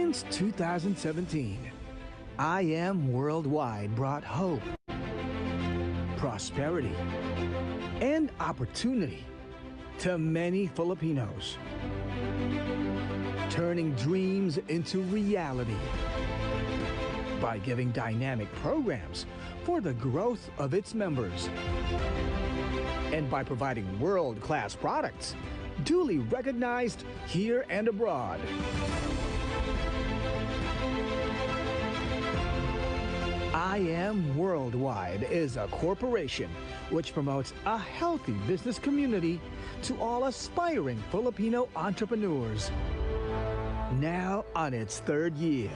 Since 2017, I Am Worldwide brought hope, prosperity, and opportunity to many Filipinos, turning dreams into reality by giving dynamic programs for the growth of its members and by providing world-class products duly recognized here and abroad. I Am Worldwide is a corporation which promotes a healthy business community to all aspiring Filipino entrepreneurs. Now on its third year,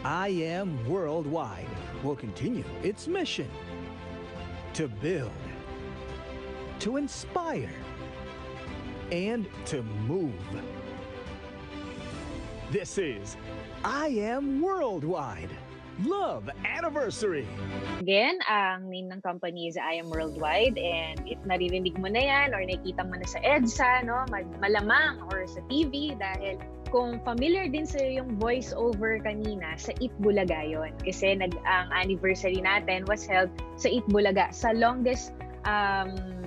I Am Worldwide will continue its mission to build, to inspire, and to move. This is I Am Worldwide Love Anniversary. Again, ang name ng company is I Am Worldwide, and if naririnig mo na yan or nakikita mo na sa EDSA, no, malamang or sa TV, dahil kung familiar din sa'yo yung voice-over kanina, sa Itbulaga yun. Kasi ang anniversary natin was held sa Itbulaga, sa longest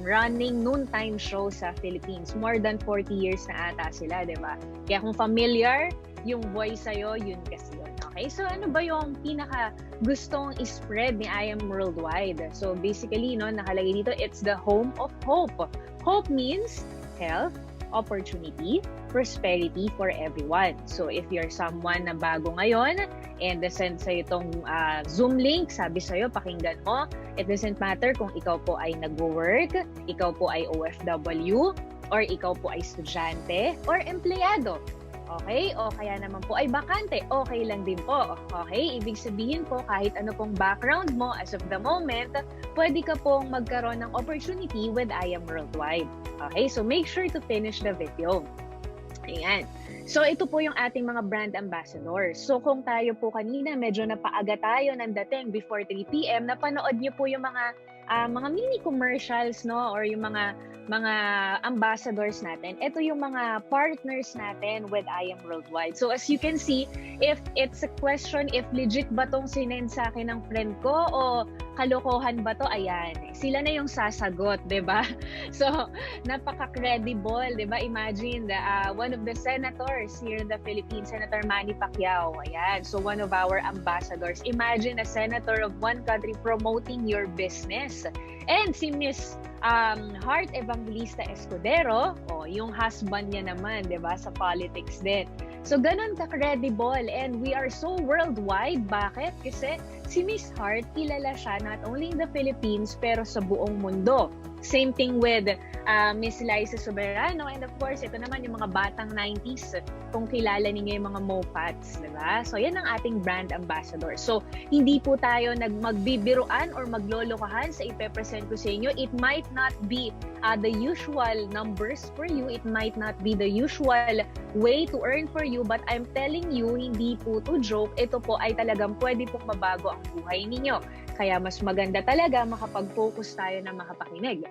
running noontime show sa Philippines. More than 40 years na ata sila, di ba? Kaya kung familiar yung voice sa'yo, yun kasi yun. Okay, so ano ba yung pinaka gustong i-spread ni I Am Worldwide? So basically, no, nakalagay dito, it's the home of hope. Hope means health, opportunity, prosperity for everyone. So if you're someone na bago ngayon and send sa'yo itong Zoom link, sabi sa'yo, pakinggan mo, it doesn't matter kung ikaw po ay nag-work, ikaw po ay OFW, or ikaw po ay estudyante, or empleyado. Okay? O kaya naman po ay bakante. Okay lang din po. Okay? Ibig sabihin po, kahit ano pong background mo as of the moment, pwede ka pong magkaroon ng opportunity with I Am Worldwide. Okay? So make sure to finish the video. Ayan. So ito po yung ating mga brand ambassadors. So kung tayo po kanina, medyo napaaga tayo ng dating before 3 p.m., napanood niyo po yung mga mini commercials, no, or yung mga ambassadors natin. Ito yung mga partners natin with I Am Worldwide. So as you can see, if it's a question if legit ba tong sinend sa akin ng friend ko o kalokohan ba to, ayan, sila na yung sasagot, diba? So napaka-credible, diba? Imagine one of the senators here in the Philippines, Senator Manny Pacquiao, ayan, so one of our ambassadors. Imagine a senator of one country promoting your business. And si Miss Heart Evangelista Escudero, yung husband niya naman, di ba, sa politics din. So, ganun ka-credible, and we are so worldwide. Bakit? Kasi si Miss Heart, kilala siya not only in the Philippines, pero sa buong mundo. Same thing with Miss Liza Soberano, and of course, ito naman yung mga batang 90s, kung kilala ninyo yung mga Mopats, di ba? So, yan ang ating brand ambassador. So, hindi po tayo magbibiruan or maglolokohan sa ipepresent ko sa inyo. It might not be the usual numbers for you. It might not be the usual way to earn for you, but I'm telling you, hindi po to joke. Ito po ay talagang pwede pong mabago ang buhay ninyo. Kaya mas maganda talaga makapag-focus tayo na makapakinig.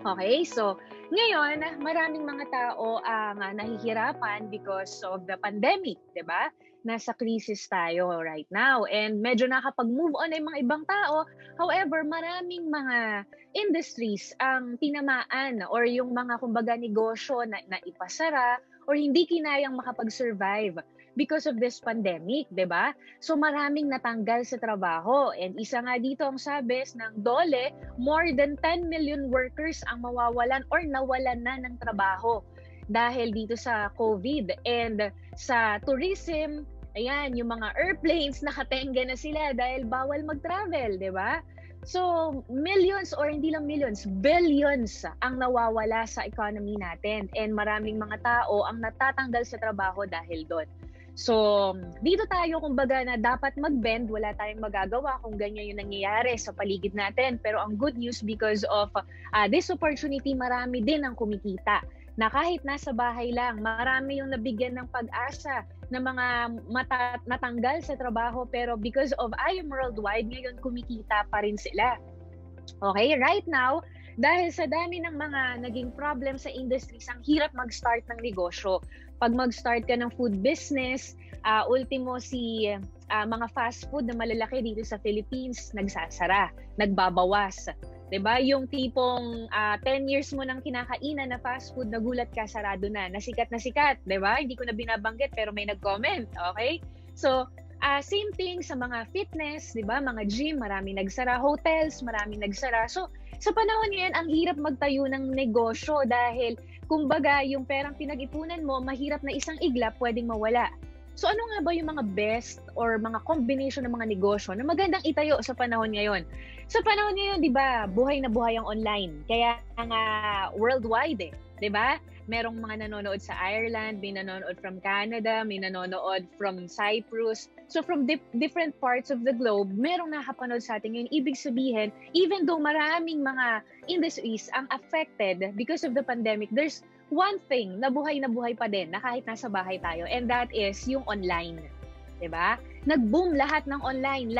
Okay, so ngayon, maraming mga tao ang nahihirapan because of the pandemic, di ba? Nasa crisis tayo right now, and medyo nakapag-move on ay mga ibang tao. However, maraming mga industries ang tinamaan or yung mga kumbaga negosyo na ipasara or hindi kinayang makapag-survive because of this pandemic, di ba? So maraming natanggal sa trabaho, and isa nga dito ang sabes ng DOLE, more than 10 million workers ang mawawalan or nawalan na ng trabaho dahil dito sa COVID. And sa tourism, ayan, yung mga airplanes nakatenga na sila dahil bawal mag-travel, di ba? So millions or hindi lang millions, billions ang nawawala sa economy natin, and maraming mga tao ang natatanggal sa trabaho dahil doon. So, dito tayo kumbaga na dapat mag-bend, wala tayong magagawa kung ganyan yung nangyayari sa paligid natin. Pero ang good news, because of this opportunity, marami din ang kumikita. Na kahit nasa bahay lang, marami yung nabigyan ng pag-asa na mga natanggal sa trabaho. Pero because of I Am Worldwide, ngayon kumikita pa rin sila. Okay, right now, Dahil sa dami ng mga naging problem sa industries, ang hirap mag-start ng negosyo. Pag mag-start ka ng food business, ultimo mga fast food na malalaki dito sa Philippines, nagsasara, nagbabawas. 'Di ba? Yung tipong 10 years mo nang kinakainan na fast food, nagulat ka, sarado na sikat, 'di ba? Hindi ko na binabanggit pero may nag-comment, okay? So, same thing sa mga fitness, 'di ba? Mga gym, maraming nagsara, hotels, maraming nagsara. So, sa panahon ngayon, ang hirap magtayo ng negosyo dahil kumbaga yung perang pinag-ipunan mo, mahirap na isang iglap pwedeng mawala. So ano nga ba yung mga best or mga combination ng mga negosyo na magandang itayo sa panahon ngayon? Sa panahon ngayon, 'di ba, buhay na buhay ang online. Kaya nga worldwide 'di ba? Merong mga nanonood sa Ireland, may nanonood from Canada, may nanonood from Cyprus. So from different parts of the globe, merong nakapanood sa atin ngayon. Ibig sabihin, even though maraming mga industries ang affected because of the pandemic, there's one thing na buhay pa din na kahit nasa bahay tayo, and that is yung online. 'Di ba? Nag-boom lahat ng online,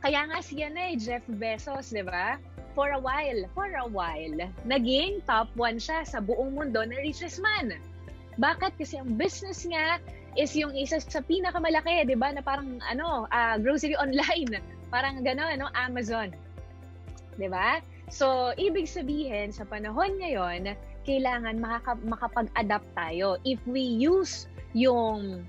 kaya nga siya Jeff Bezos, 'di ba? For a while, naging top 1 siya sa buong mundo na richest man. Bakit? Kasi ang business niya is yung isa sa pinakamalaki, 'di ba? Na parang grocery online, parang gano'n, Amazon. 'Di ba? So, ibig sabihin sa panahon ngayon, kailangan makapag-adapt tayo. If we use yung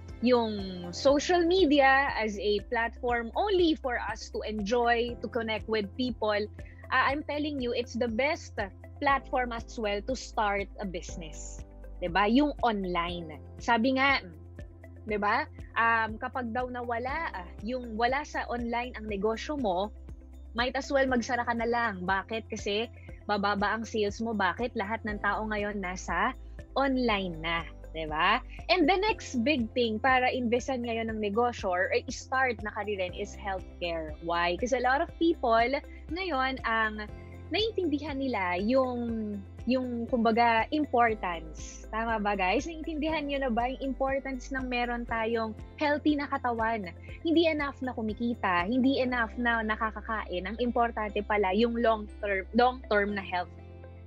social media as a platform only for us to enjoy, to connect with people, I'm telling you, it's the best platform as well to start a business. 'Di ba? Yung online. Sabi nga, 'di ba? Kapag daw nawala, wala sa online ang negosyo mo, might as well magsara ka na lang. Bakit? Kasi bababa ang sales mo. Bakit? Lahat ng tao ngayon nasa online na. 'Di ba? And the next big thing para investan ngayon ng negosyo or start na karirin is healthcare. Why? Kasi a lot of people ngayon ang naiintindihan nila yung kumbaga importance. Tama ba guys? Naiintindihan niyo na ba yung importance ng meron tayong healthy na katawan? Hindi enough na kumikita, hindi enough na nakakakain. Ang importante pala yung long term na health.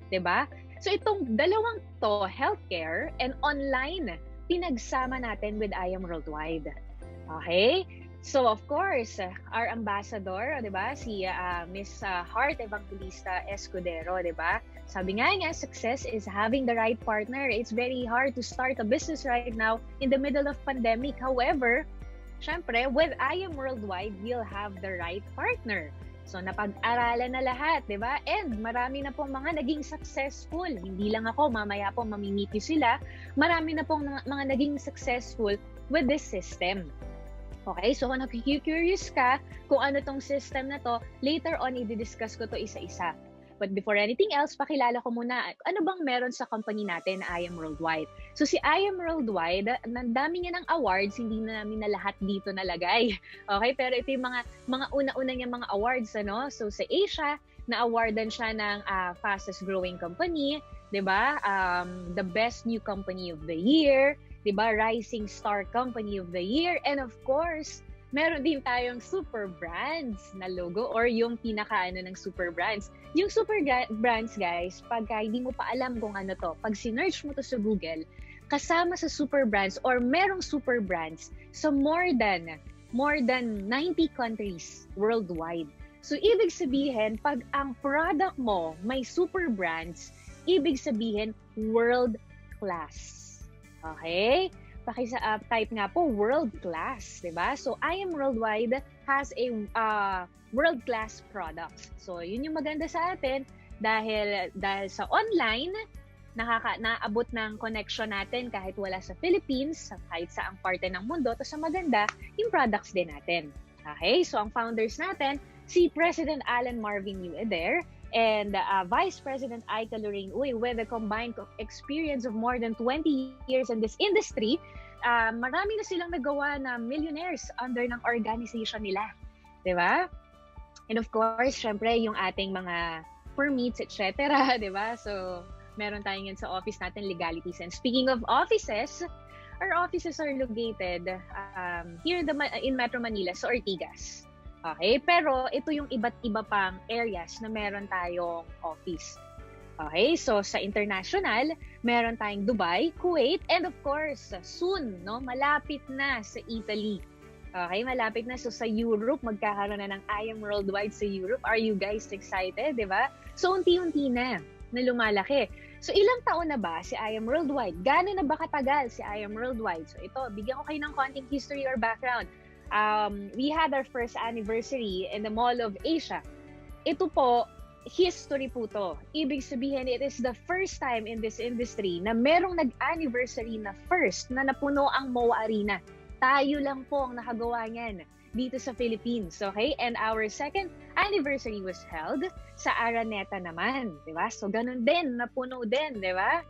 'Di ba? So itong dalawang to, healthcare and online, pinagsama natin with I Am Worldwide. Okay? So of course, our ambassador, 'di ba, si Miss Heart Evangelista Escudero, 'di ba? Sabi nga niya, success is having the right partner. It's very hard to start a business right now in the middle of pandemic. However, syempre, with I Am Worldwide, you'll have the right partner. So napag-aralan na lahat, 'di ba? And marami na pong mga naging successful. Hindi lang ako, mamaya po mamimit niyo sila. Marami na pong mga naging successful with this system. Okay, so kung nag-curious ka kung ano tong system na to, later on i-discuss ko to isa-isa. But before anything else, pakilala ko muna ano bang meron sa company natin na I Am Worldwide. So si I Am Worldwide, nandami niya ng awards, hindi na namin na lahat dito nalagay. Okay, pero ito yung mga una-una niya mga awards, ano? So sa Asia, na-awardan siya ng fastest growing company, 'di ba? The best new company of the year, 'di ba? Rising Star Company of the Year, and of course, meron din tayong super brands na logo or yung pinakaano ng super brands. Yung super brands, guys, pagka hindi mo pa alam kung ano to, pag sinearch mo to sa Google, kasama sa super brands or merong super brands sa more than 90 countries worldwide. So, ibig sabihin, pag ang product mo may super brands, ibig sabihin, world class. Okay? Type nga po, world class, 'di ba? So I Am Worldwide has a world class products. So yun yung maganda sa atin dahil sa online naabot ng connection natin kahit wala sa Philippines, kahit saang parte ng mundo. Tapos sa maganda, yung products din natin. Okay? So ang founders natin, si President Alan Marvin Yu Eder and Vice President Aika Lorraine Uy, with a combined experience of more than 20 years in this industry, marami na silang nagawa na millionaires under ng organization nila. 'Di ba? And of course, syempre, yung ating mga permits, etc. 'di ba? So, meron tayong yan sa office natin, legalities. And speaking of offices, our offices are located here in Metro Manila, sa Ortigas. Okay, pero ito yung iba't iba pang areas na meron tayong office. Okay, so sa international, meron tayong Dubai, Kuwait, and of course, soon, no, malapit na sa Italy. Okay, malapit na. So sa Europe, magkakaroon na ng I Am Worldwide sa Europe. Are you guys excited, di ba? So unti-unti na lumalaki. So ilang taon na ba si I Am Worldwide? Gano'n na ba katagal si I Am Worldwide? So ito, bigyan ko kayo ng konting history or background. We had our first anniversary in the Mall of Asia. Ito po, history po to. Ibig sabihin, it is the first time in this industry na merong nag-anniversary na first na napuno ang MOA Arena. Tayo lang po ang nakagawa niyan dito sa Philippines, okay? And our second anniversary was held sa Araneta naman, di ba? So, ganun din, napuno din, di ba?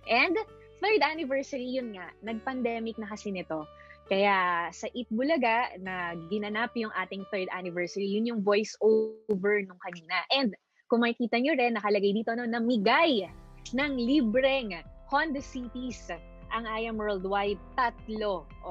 And third anniversary, yun nga, nag-pandemic na kasi nito. Kaya sa Eat Bulaga na ginanap yung ating third anniversary, yun yung voice over nung kanina. And kung makikita nyo rin, nakalagay dito no, namigay ng libreng Honda Cities ang I Am Worldwide, 3.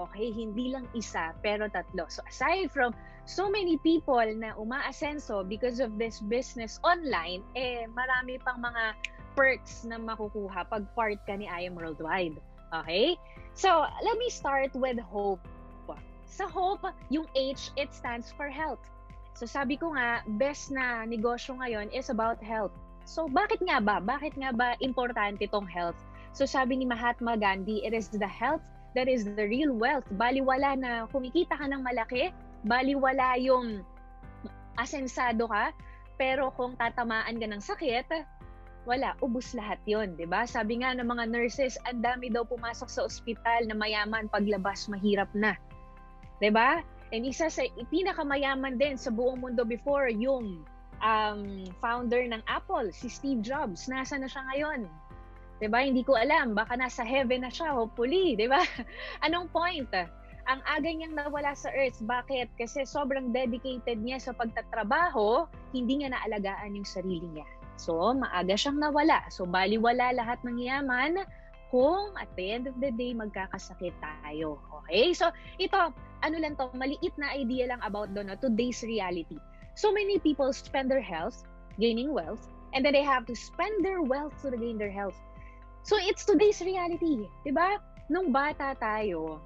Okay, hindi lang isa, pero 3. So aside from so many people na umaasenso because of this business online, marami pang mga perks na makukuha pag part ka ni I Am Worldwide. Okay? So, let me start with hope. Sa hope, yung H, it stands for health. So, sabi ko nga, best na negosyo ngayon is about health. So, bakit nga ba? Bakit nga ba importante itong health? So, sabi ni Mahatma Gandhi, it is the health that is the real wealth. Baliwala na kumikita ka ng malaki, baliwala yung asensado ka, pero kung tatamaan ka ng sakit, wala, ubus lahat yon, di ba? Sabi nga ng mga nurses, ang dami daw pumasok sa ospital na mayaman, paglabas mahirap na. Di ba? And isa sa pinakamayaman din sa buong mundo before, yung founder ng Apple, si Steve Jobs. Nasa na siya ngayon? Di ba? Hindi ko alam. Baka nasa heaven na siya, hopefully. Di ba? Anong point? Ang aga niyang nawala sa Earth. Bakit? Kasi sobrang dedicated niya sa pagtatrabaho, hindi niya naalagaan yung sarili niya. So, maaga siyang nawala. So, baliwala lahat ng yaman kung at the end of the day, magkakasakit tayo. Okay? So, ito, ano lang to, maliit na idea lang about today's reality. So many people spend their health gaining wealth, and then they have to spend their wealth to gain their health. So, it's today's reality. Diba? Nung bata tayo,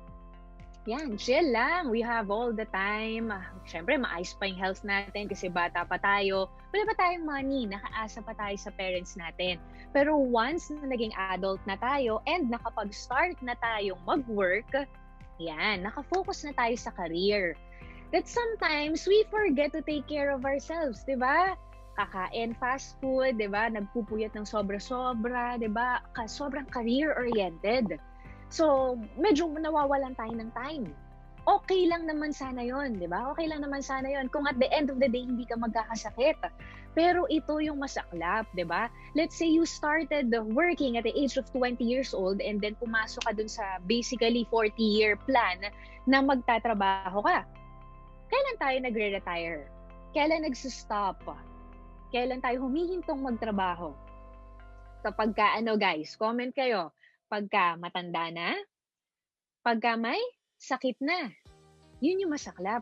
yan, chill lang. We have all the time. Siyempre, maayos pa yung health natin kasi bata pa tayo. Wala pa tayong money. Nakaasa pa tayo sa parents natin. Pero once na naging adult na tayo and nakapag-start na tayong mag-work, yan, nakafocus na tayo sa career. That sometimes we forget to take care of ourselves, di ba? Kakain fast food, di ba? Nagpupuyat ng sobra-sobra, di ba? Sobrang career-oriented. So, medyo nawawalan tayo ng time. Okay lang naman sana yon, di ba? Okay lang naman sana yon kung at the end of the day, hindi ka magkakasakit. Pero ito yung masaklap, di ba? Let's say you started working at the age of 20 years old and then pumasok ka dun sa basically 40-year plan na magtatrabaho ka. Kailan tayo nagre-retire? Kailan nagsusstop? Kailan tayo humihintong magtrabaho? Kapag ka, guys, comment kayo. Pagka matanda na, pagka may sakit na, yun yung masaklap.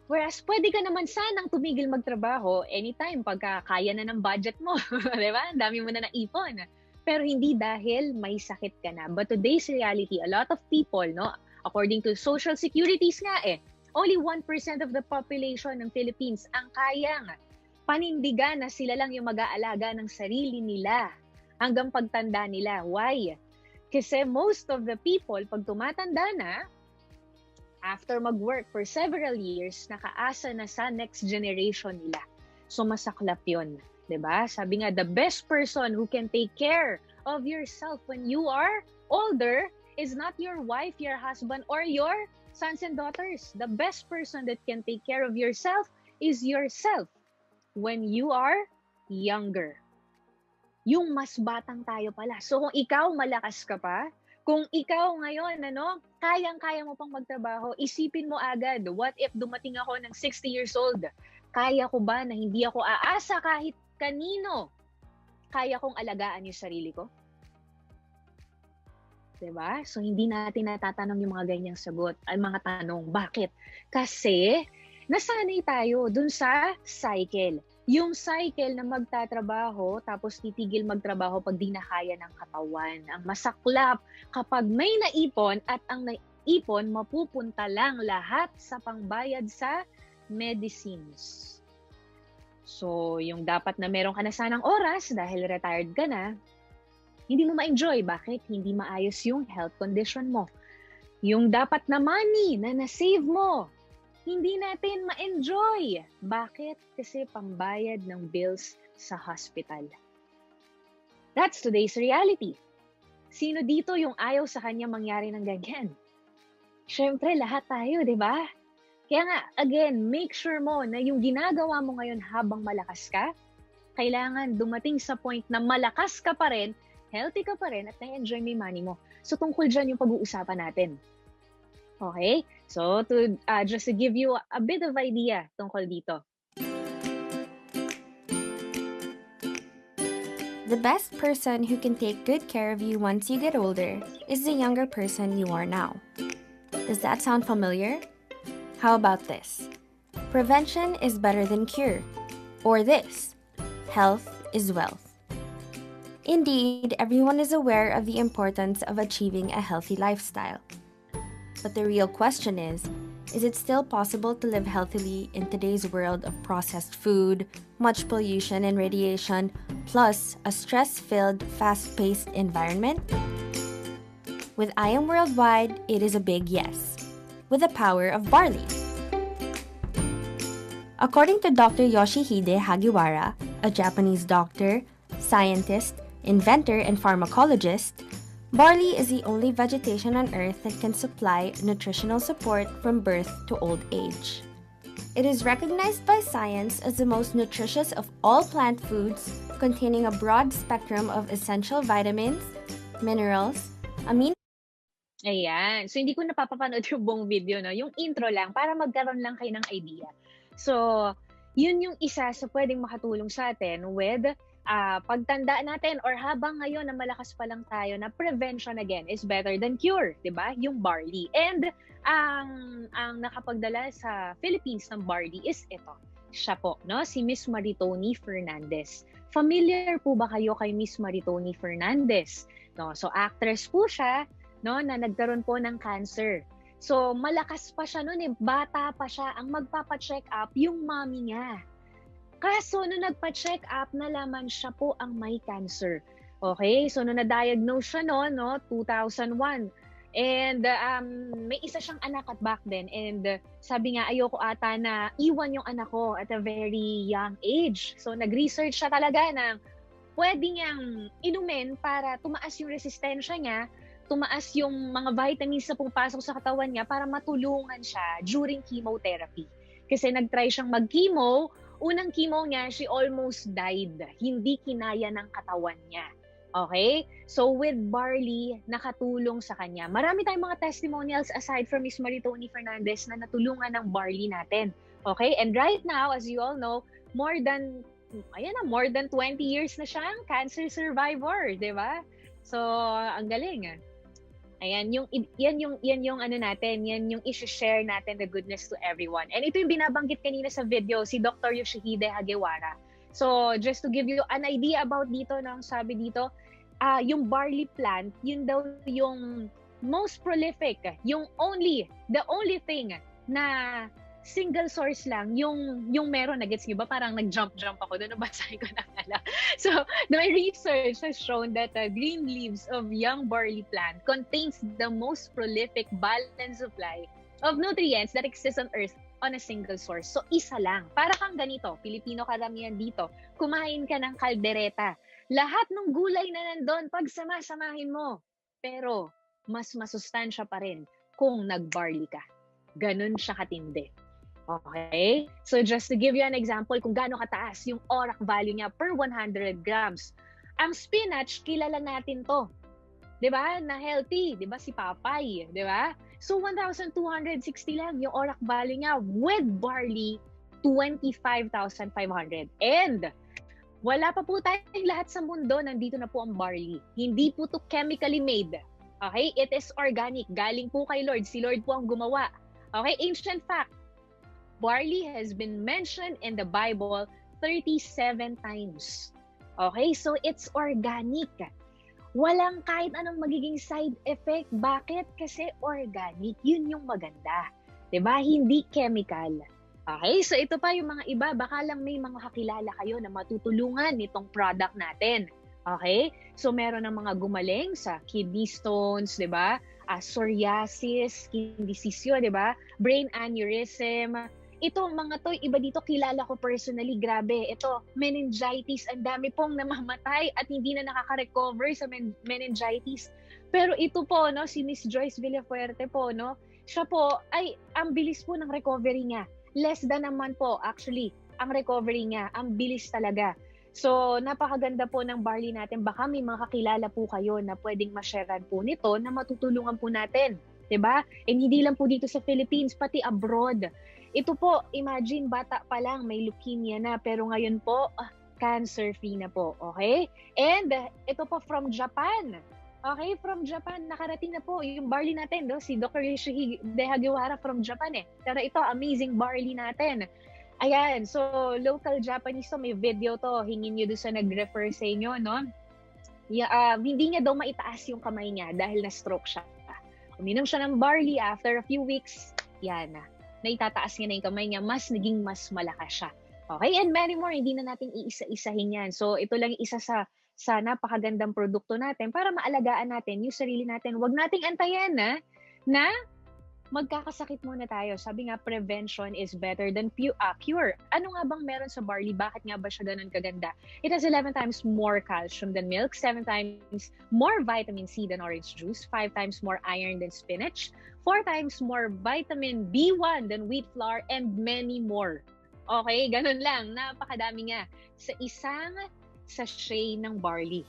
Whereas, pwede ka naman sanang tumigil magtrabaho anytime pagka kaya na ng budget mo. Diba? Ang dami mo na naipon. Pero hindi dahil may sakit ka na. But today's reality, a lot of people, no, according to Social Securities nga only 1% of the population ng Philippines ang kayang panindigan na sila lang yung mag-aalaga ng sarili nila hanggang pagtanda nila. Why? Kasi most of the people, pag tumatanda na, after mag-work for several years, nakaasa na sa next generation nila. So, masaklap yun. Diba? Sabi nga, the best person who can take care of yourself when you are older is not your wife, your husband, or your sons and daughters. The best person that can take care of yourself is yourself when you are younger. Yung mas batang tayo pala. So kung ikaw malakas ka pa, kung ikaw ngayon, kayang-kaya mo pang magtrabaho, isipin mo agad, what if dumating ako ng 60 years old? Kaya ko ba na hindi ako aasa kahit kanino? Kaya kong alagaan yung sarili ko? Diba? So hindi natin natatanong yung mga ganyang sagot, ay mga tanong. Bakit? Kasi nasanay tayo dun sa cycle. yung cycle na magtatrabaho tapos titigil magtrabaho pag di na kaya ng katawan. Ang masaklap kapag may naipon at ang naipon mapupunta lang lahat sa pangbayad sa medicines. So, yung dapat na meron ka na sanang oras dahil retired ka na, hindi mo ma-enjoy. Bakit? Hindi maayos yung health condition mo. Yung dapat na money na na-save mo, hindi natin ma-enjoy. Bakit? Kasi pambayad ng bills sa hospital. That's today's reality. Sino dito yung ayaw sa kanya mangyari ng ganyan? Siyempre, lahat tayo, di ba? Kaya nga, again, make sure mo na yung ginagawa mo ngayon habang malakas ka, kailangan dumating sa point na malakas ka pa rin, healthy ka pa rin, at na-enjoy mo yung money mo. So, tungkol dyan yung pag-uusapan natin. Okay? So, just to give you a bit of idea tungkol dito. The best person who can take good care of you once you get older is the younger person you are now. Does that sound familiar? How about this? Prevention is better than cure. Or this, health is wealth. Indeed, everyone is aware of the importance of achieving a healthy lifestyle. But the real question is it still possible to live healthily in today's world of processed food, much pollution and radiation, plus a stress-filled, fast-paced environment? With I Am Worldwide, it is a big yes, with the power of barley. According to Dr. Yoshihide Hagiwara, a Japanese doctor, scientist, inventor, and pharmacologist, barley is the only vegetation on Earth that can supply nutritional support from birth to old age. It is recognized by science as the most nutritious of all plant foods, containing a broad spectrum of essential vitamins, minerals, amino. Ayan. So, hindi ko napapapanood yung buong video, no? Yung intro lang, para magkaroon lang kayo ng idea. So, yun yung isa sa pwedeng makatulong sa atin with pagtanda natin or habang ngayon na malakas pa lang tayo na prevention again is better than cure, 'di ba? Yung barley. And ang nakapagdala sa Philippines ng barley is ito. Siya po, no? Si Miss Maritoni Fernandez. Familiar po ba kayo kay Miss Maritoni Fernandez? No, so actress po siya, no, na nagkaroon po ng cancer. So malakas pa siya noon, bata pa siya, ang magpapa-check up yung mommy niya. Kaso nung nagpa-check up, nalaman siya po ang may cancer. Okay, so nung na-diagnose siya noon, no, 2001. And may isa siyang anak at back then. And sabi nga, ayoko ata na iwan yung anak ko at a very young age. So nag-research siya talaga ng pwede niyang inumin para tumaas yung resistensya niya, tumaas yung mga vitamins na pumapasok sa katawan niya para matulungan siya during chemotherapy. Kasi nag-try siyang mag-chemo, unang chemo niya, she almost died. Hindi kinaya ng katawan niya. Okay? So with barley, nakatulong sa kanya. Marami tayong mga testimonials aside from Miss Maritoni Fernandez na natulungan ng barley natin. Okay? And right now, as you all know, more than 20 years na siyang cancer survivor, di ba? So, ang galing. Ayan, yan yung ano natin, yan yung i-share natin the goodness to everyone. And ito yung binabanggit kanina sa video, si Dr. Yoshihide Hagiwara. So, just to give you an idea about dito, no, sabi dito, yung barley plant, yun daw yung most prolific, the only thing na single source lang, yung meron, nagets niyo ba? Parang nag-jump ako doon, nabasahin ko na pala. So, my research has shown that the green leaves of young barley plant contains the most prolific balanced supply of nutrients that exist on Earth on a single source. So, isa lang. Para kang ganito, Pilipino karamihan dito, kumain ka ng kaldereta. Lahat ng gulay na nandun, pagsama-samahin mo. Pero, mas masustansya pa rin kung nag-barley ka. Ganun siya katindi. Okay? So just to give you an example kung gaano kataas yung ORAC value niya per 100 grams. Ang spinach, kilala natin to. 'Di ba? Na healthy, 'di ba? Si Papay, 'di ba? So 1,260 lang yung ORAC value niya with barley 25,500. And wala pa po tayong lahat sa mundo, nandito na po ang barley. Hindi po to chemically made. Okay? It is organic. Galing po kay Lord. Si Lord po ang gumawa. Okay? Ancient fact. Barley has been mentioned in the Bible 37 times. Okay, so it's organic. Walang kahit anong magiging side effect. Bakit? Kasi organic. Yun yung maganda. 'Di ba? Hindi chemical. Okay, so ito pa yung mga iba. Baka lang may mga kakilala kayo na matutulungan nitong product natin. Okay? So meron ng mga gumaling sa kidney stones, 'di ba? Psoriasis, skin disease yun, 'di ba? Brain aneurysm. Ito, mga to, iba dito kilala ko personally, grabe. Ito, meningitis, ang dami pong namamatay at hindi na nakaka-recover sa meningitis. Pero ito po, no, si Miss Joyce Villafuerte po, no, siya po, ay, ang bilis po ng recovery niya. Less than naman po, actually, ang recovery niya, ang bilis talaga. So, napakaganda po ng barley natin. Baka may mga kakilala po kayo na pwedeng ma-sharean po nito na matutulungan po natin. 'Di ba? And hindi lang po dito sa Philippines, pati abroad. Ito po, imagine, bata pa lang, may leukemia na, pero ngayon po, cancer-free na po, okay? And ito po from Japan. Okay, from Japan, nakarating na po yung barley natin, no? Si Dr. Yoshihide Hagiwara from Japan eh. Pero ito, amazing barley natin. Ayan, so local Japanese to, may video to, hingin nyo doon sa nag-refer sa inyo, no? Hindi niya daw maitaas yung kamay niya dahil na-stroke siya. Uminom siya ng barley after a few weeks, yan na. Naitataas niya na yung kamay niya, naging mas malakas siya. Okay, and many more, hindi na natin iisa-isahin yan. So ito lang isa sa napakagandang produkto natin para maalagaan natin yung sarili natin. Huwag nating antayin na magkakasakit muna tayo. Sabi nga, prevention is better than cure. Ano nga bang meron sa barley? Bakit nga ba siya ganun kaganda? It has 11 times more calcium than milk, 7 times more vitamin C than orange juice, 5 times more iron than spinach, 4 times more vitamin B1 than wheat flour, and many more. Okay, ganun lang. Napakadami nga sa isang sachet ng barley.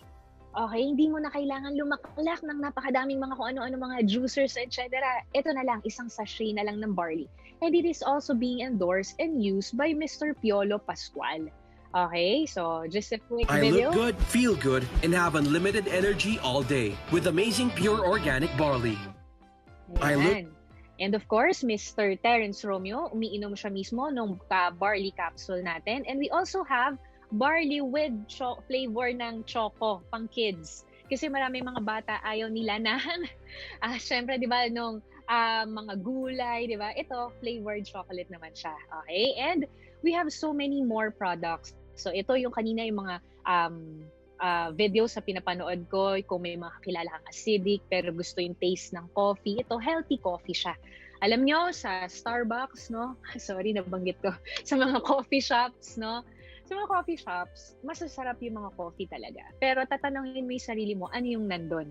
Okay, hindi mo na kailangan lumaklak ng napakadaming mga kung ano-ano mga juicers, etc. Ito na lang, isang sachet na lang ng barley. And it is also being endorsed and used by Mr. Piolo Pascual. Okay, so just a quick video. I look good, feel good, and have unlimited energy all day with amazing pure organic barley. Ayan. And of course, Mr. Terence Romeo, umiinom siya mismo ng barley capsule natin. And we also have barley with flavor ng choco pang kids. Kasi marami mga bata ayaw nila na syempre, 'di ba, nung mga gulay, 'di ba? Ito, flavored chocolate naman siya. Okay? And we have so many more products. So ito yung kanina yung mga videos sa pinapanood ko, kung may mga kakilala kang acidic pero gusto yung taste ng coffee, ito healthy coffee siya. Alam nyo, sa Starbucks, no? Sorry, nabanggit ko. Sa mga coffee shops, no? Sa mga coffee shops, masasarap yung mga coffee talaga. Pero tatanungin mo yung sarili mo, ano yung nandun?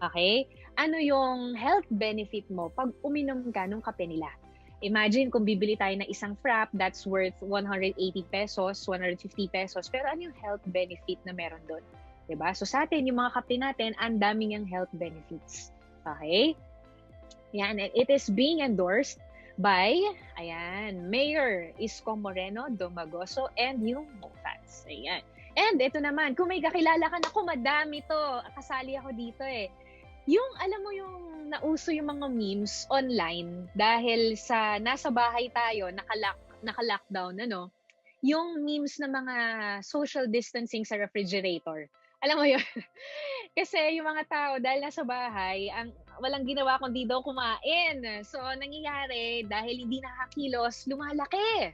Okay? Ano yung health benefit mo pag uminom ka nung kape nila? Imagine kung bibili tayo ng isang frap, that's worth 180 pesos, 150 pesos. Pero ano yung health benefit na meron doon? Diba? So sa atin, yung mga kape natin, ang daming yung health benefits. Okay? Yan, and it is being endorsed by, Mayor Isko Moreno, Domagoso, and yung Mofats. Ayan. And ito naman, kung may kakilala ka na, madami to, kasali ako dito eh. Yung, alam mo yung nauso yung mga memes online dahil sa nasa bahay tayo, naka-lockdown, ano? Yung memes na mga social distancing sa refrigerator. Alam mo yun? Kasi yung mga tao, dahil nasa bahay, walang ginawa kundi daw kumain. So, nangyayari, dahil hindi nakakakilos, lumalaki.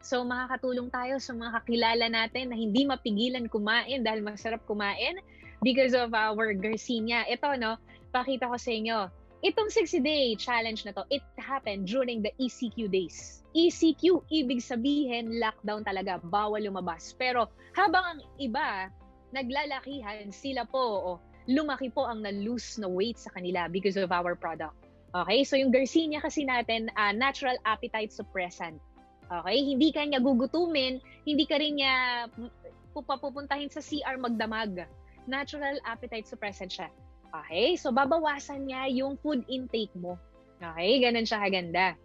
So, makakatulong tayo sa mga kakilala natin na hindi mapigilan kumain dahil masarap kumain because of our Garcinia. Ito, no, pakita ko sa inyo. Itong 60-day challenge na to, it happened during the ECQ days. ECQ, ibig sabihin, lockdown talaga, bawal lumabas. Pero habang ang iba, naglalakihan, sila po, lumaki po ang na-lose na weight sa kanila because of our product. Okay, so yung Garcinia kasi natin, natural appetite suppressant. Okay, hindi ka niya gugutumin, hindi ka rin niya pupuntahin sa CR magdamag. Natural appetite suppressant siya. Okay, so babawasan niya yung food intake mo. Okay, ganun siya kaganda.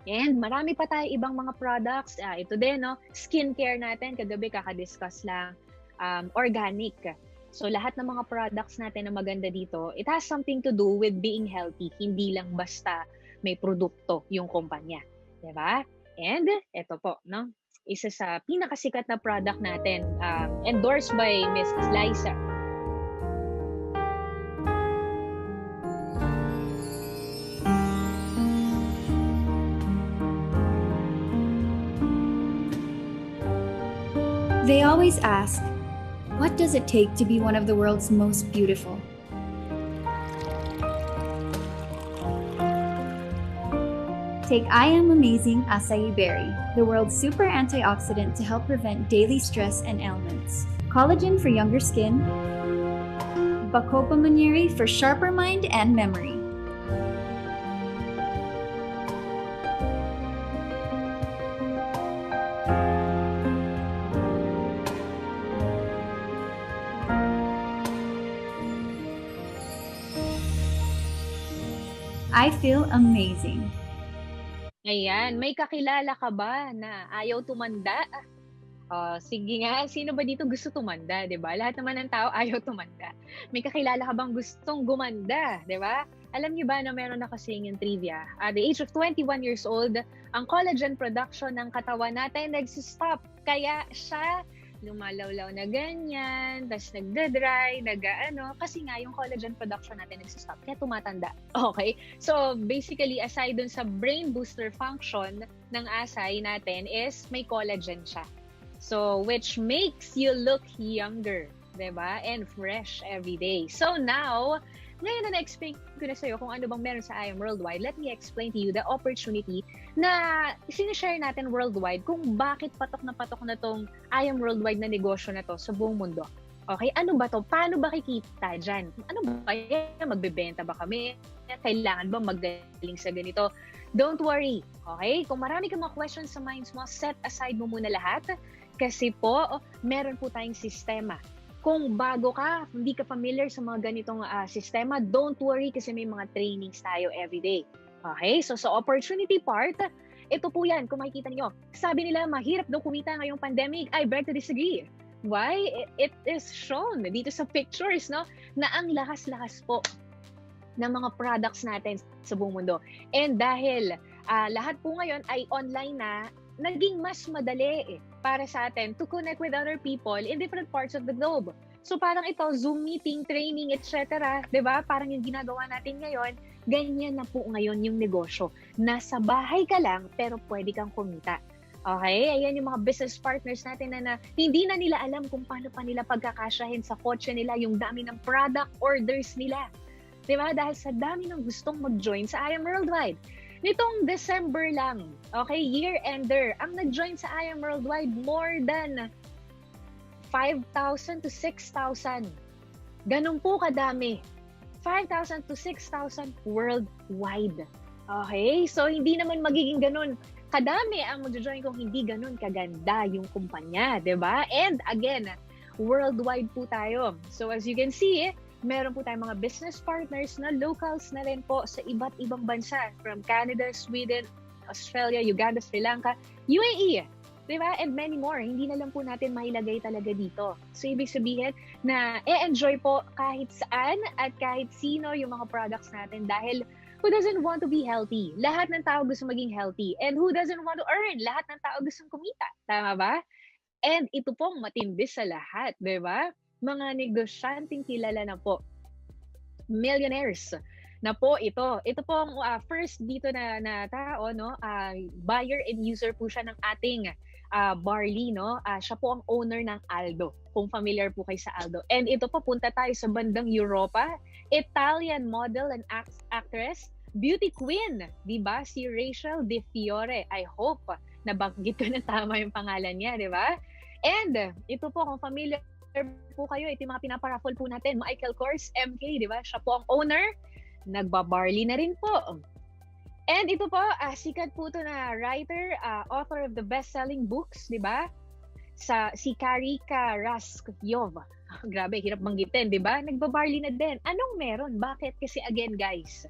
And marami pa tayo ibang mga products. Ito din, no? Skincare natin, kagabi kakadiscuss lang. Organic. So lahat ng mga products natin na maganda dito, it has something to do with being healthy. Hindi lang basta may produkto yung kumpanya. Diba? And ito po, no? isa sa pinakasikat na product natin, endorsed by Miss Liza. They always ask, what does it take to be one of the world's most beautiful? Take I Am Amazing Acai Berry, the world's super antioxidant to help prevent daily stress and ailments. Collagen for younger skin. Bacopa Monnieri for sharper mind and memory. I feel amazing. Ayan, may kakilala ka ba na ayaw tumanda? Sige nga, sino ba dito gusto tumanda, 'di ba? Lahat naman ng tao ayaw tumanda. May kakilala ka bang gustong gumanda, 'di ba? Alam niyo ba na meron na kasing yung trivia? At the age of 21 years old, ang collagen production ng katawan natin nagsi-stop. Kaya siya lumalawlaw na ganyan, tas nagda-dry, kasi nga yung collagen production natin nagsi-stop, kaya tumatanda. Okay? So, basically, aside dun sa brain booster function ng asay natin is may collagen siya. So, which makes you look younger, diba? And fresh every day. So now, ngayon na na-explain ko na sa'yo kung ano bang meron sa I Am Worldwide, let me explain to you the opportunity na sinishare natin worldwide kung bakit patok na tong I Am Worldwide na negosyo na to sa buong mundo. Okay, ano ba to? Paano ba kikita dyan? Ano ba yan? Magbebenta ba kami? Kailangan ba magaling sa ganito? Don't worry, okay? Kung marami kang mga questions sa minds mo, set aside mo muna lahat kasi po, meron po tayong sistema. Kung bago ka, hindi ka familiar sa mga ganitong sistema, don't worry kasi may mga trainings tayo everyday. Okay? So sa opportunity part, ito po yan, kung makikita niyo. Sabi nila, mahirap daw kumita ngayong pandemic. I beg to disagree. Why? It is shown dito sa pictures, no? Na ang lakas-lakas po ng mga products natin sa buong mundo. And dahil lahat po ngayon ay online na, naging mas madali para sa atin to connect with other people in different parts of the globe. So parang ito, Zoom meeting, training, etc. Diba? Parang yung ginagawa natin ngayon, ganyan na po ngayon yung negosyo. Nasa bahay ka lang, pero pwede kang kumita. Okay? Ayan yung mga business partners natin na hindi na nila alam kung paano pa nila pagkakasyahin sa kotse nila yung dami ng product orders nila. Diba? Dahil sa dami ng gustong mag-join sa I Am Worldwide. Nitong December lang, okay, year-ender, ang nag-join sa I Am Worldwide more than 5,000 to 6,000. Ganun po kadami. 5,000 to 6,000 worldwide. Okay? So, hindi naman magiging ganun kadami ang mag-join kung hindi ganun kaganda yung kumpanya, diba? And again, worldwide po tayo. So, as you can see, meron po tayong mga business partners na locals na rin po sa iba't ibang bansa. From Canada, Sweden, Australia, Uganda, Sri Lanka, UAE. Diba? And many more. Hindi na lang po natin mailagay talaga dito. So, ibig sabihin na enjoy po kahit saan at kahit sino yung mga products natin dahil who doesn't want to be healthy? Lahat ng tao gusto maging healthy. And who doesn't want to earn? Lahat ng tao gustong kumita. Tama ba? And ito pong matindi sa lahat. Diba? Mga negosyanteng kilala na po. Millionaires na po ito. Ito pong first dito na tao, no? Buyer and user po siya ng ating barley, no? Siya po ang owner ng Aldo. Kung familiar po kayo sa Aldo. And ito po, punta tayo sa bandang Europa. Italian model and actress, beauty queen, di ba? Si Rachel De Fiore. I hope nabanggit ko na tama yung pangalan niya, di ba? And ito po, kung familiar po kayo, ito yung mga pinaparaffle po natin. Michael Kors, MK, di ba? Siya po ang owner. Nagbabarley na rin po. And ito po, sikat po ito na writer, author of the best-selling books, di ba? Si Karika Raskyov. Grabe, hirap banggitin, di ba? Nagbabarley na din. Anong meron? Bakit? Kasi again, guys,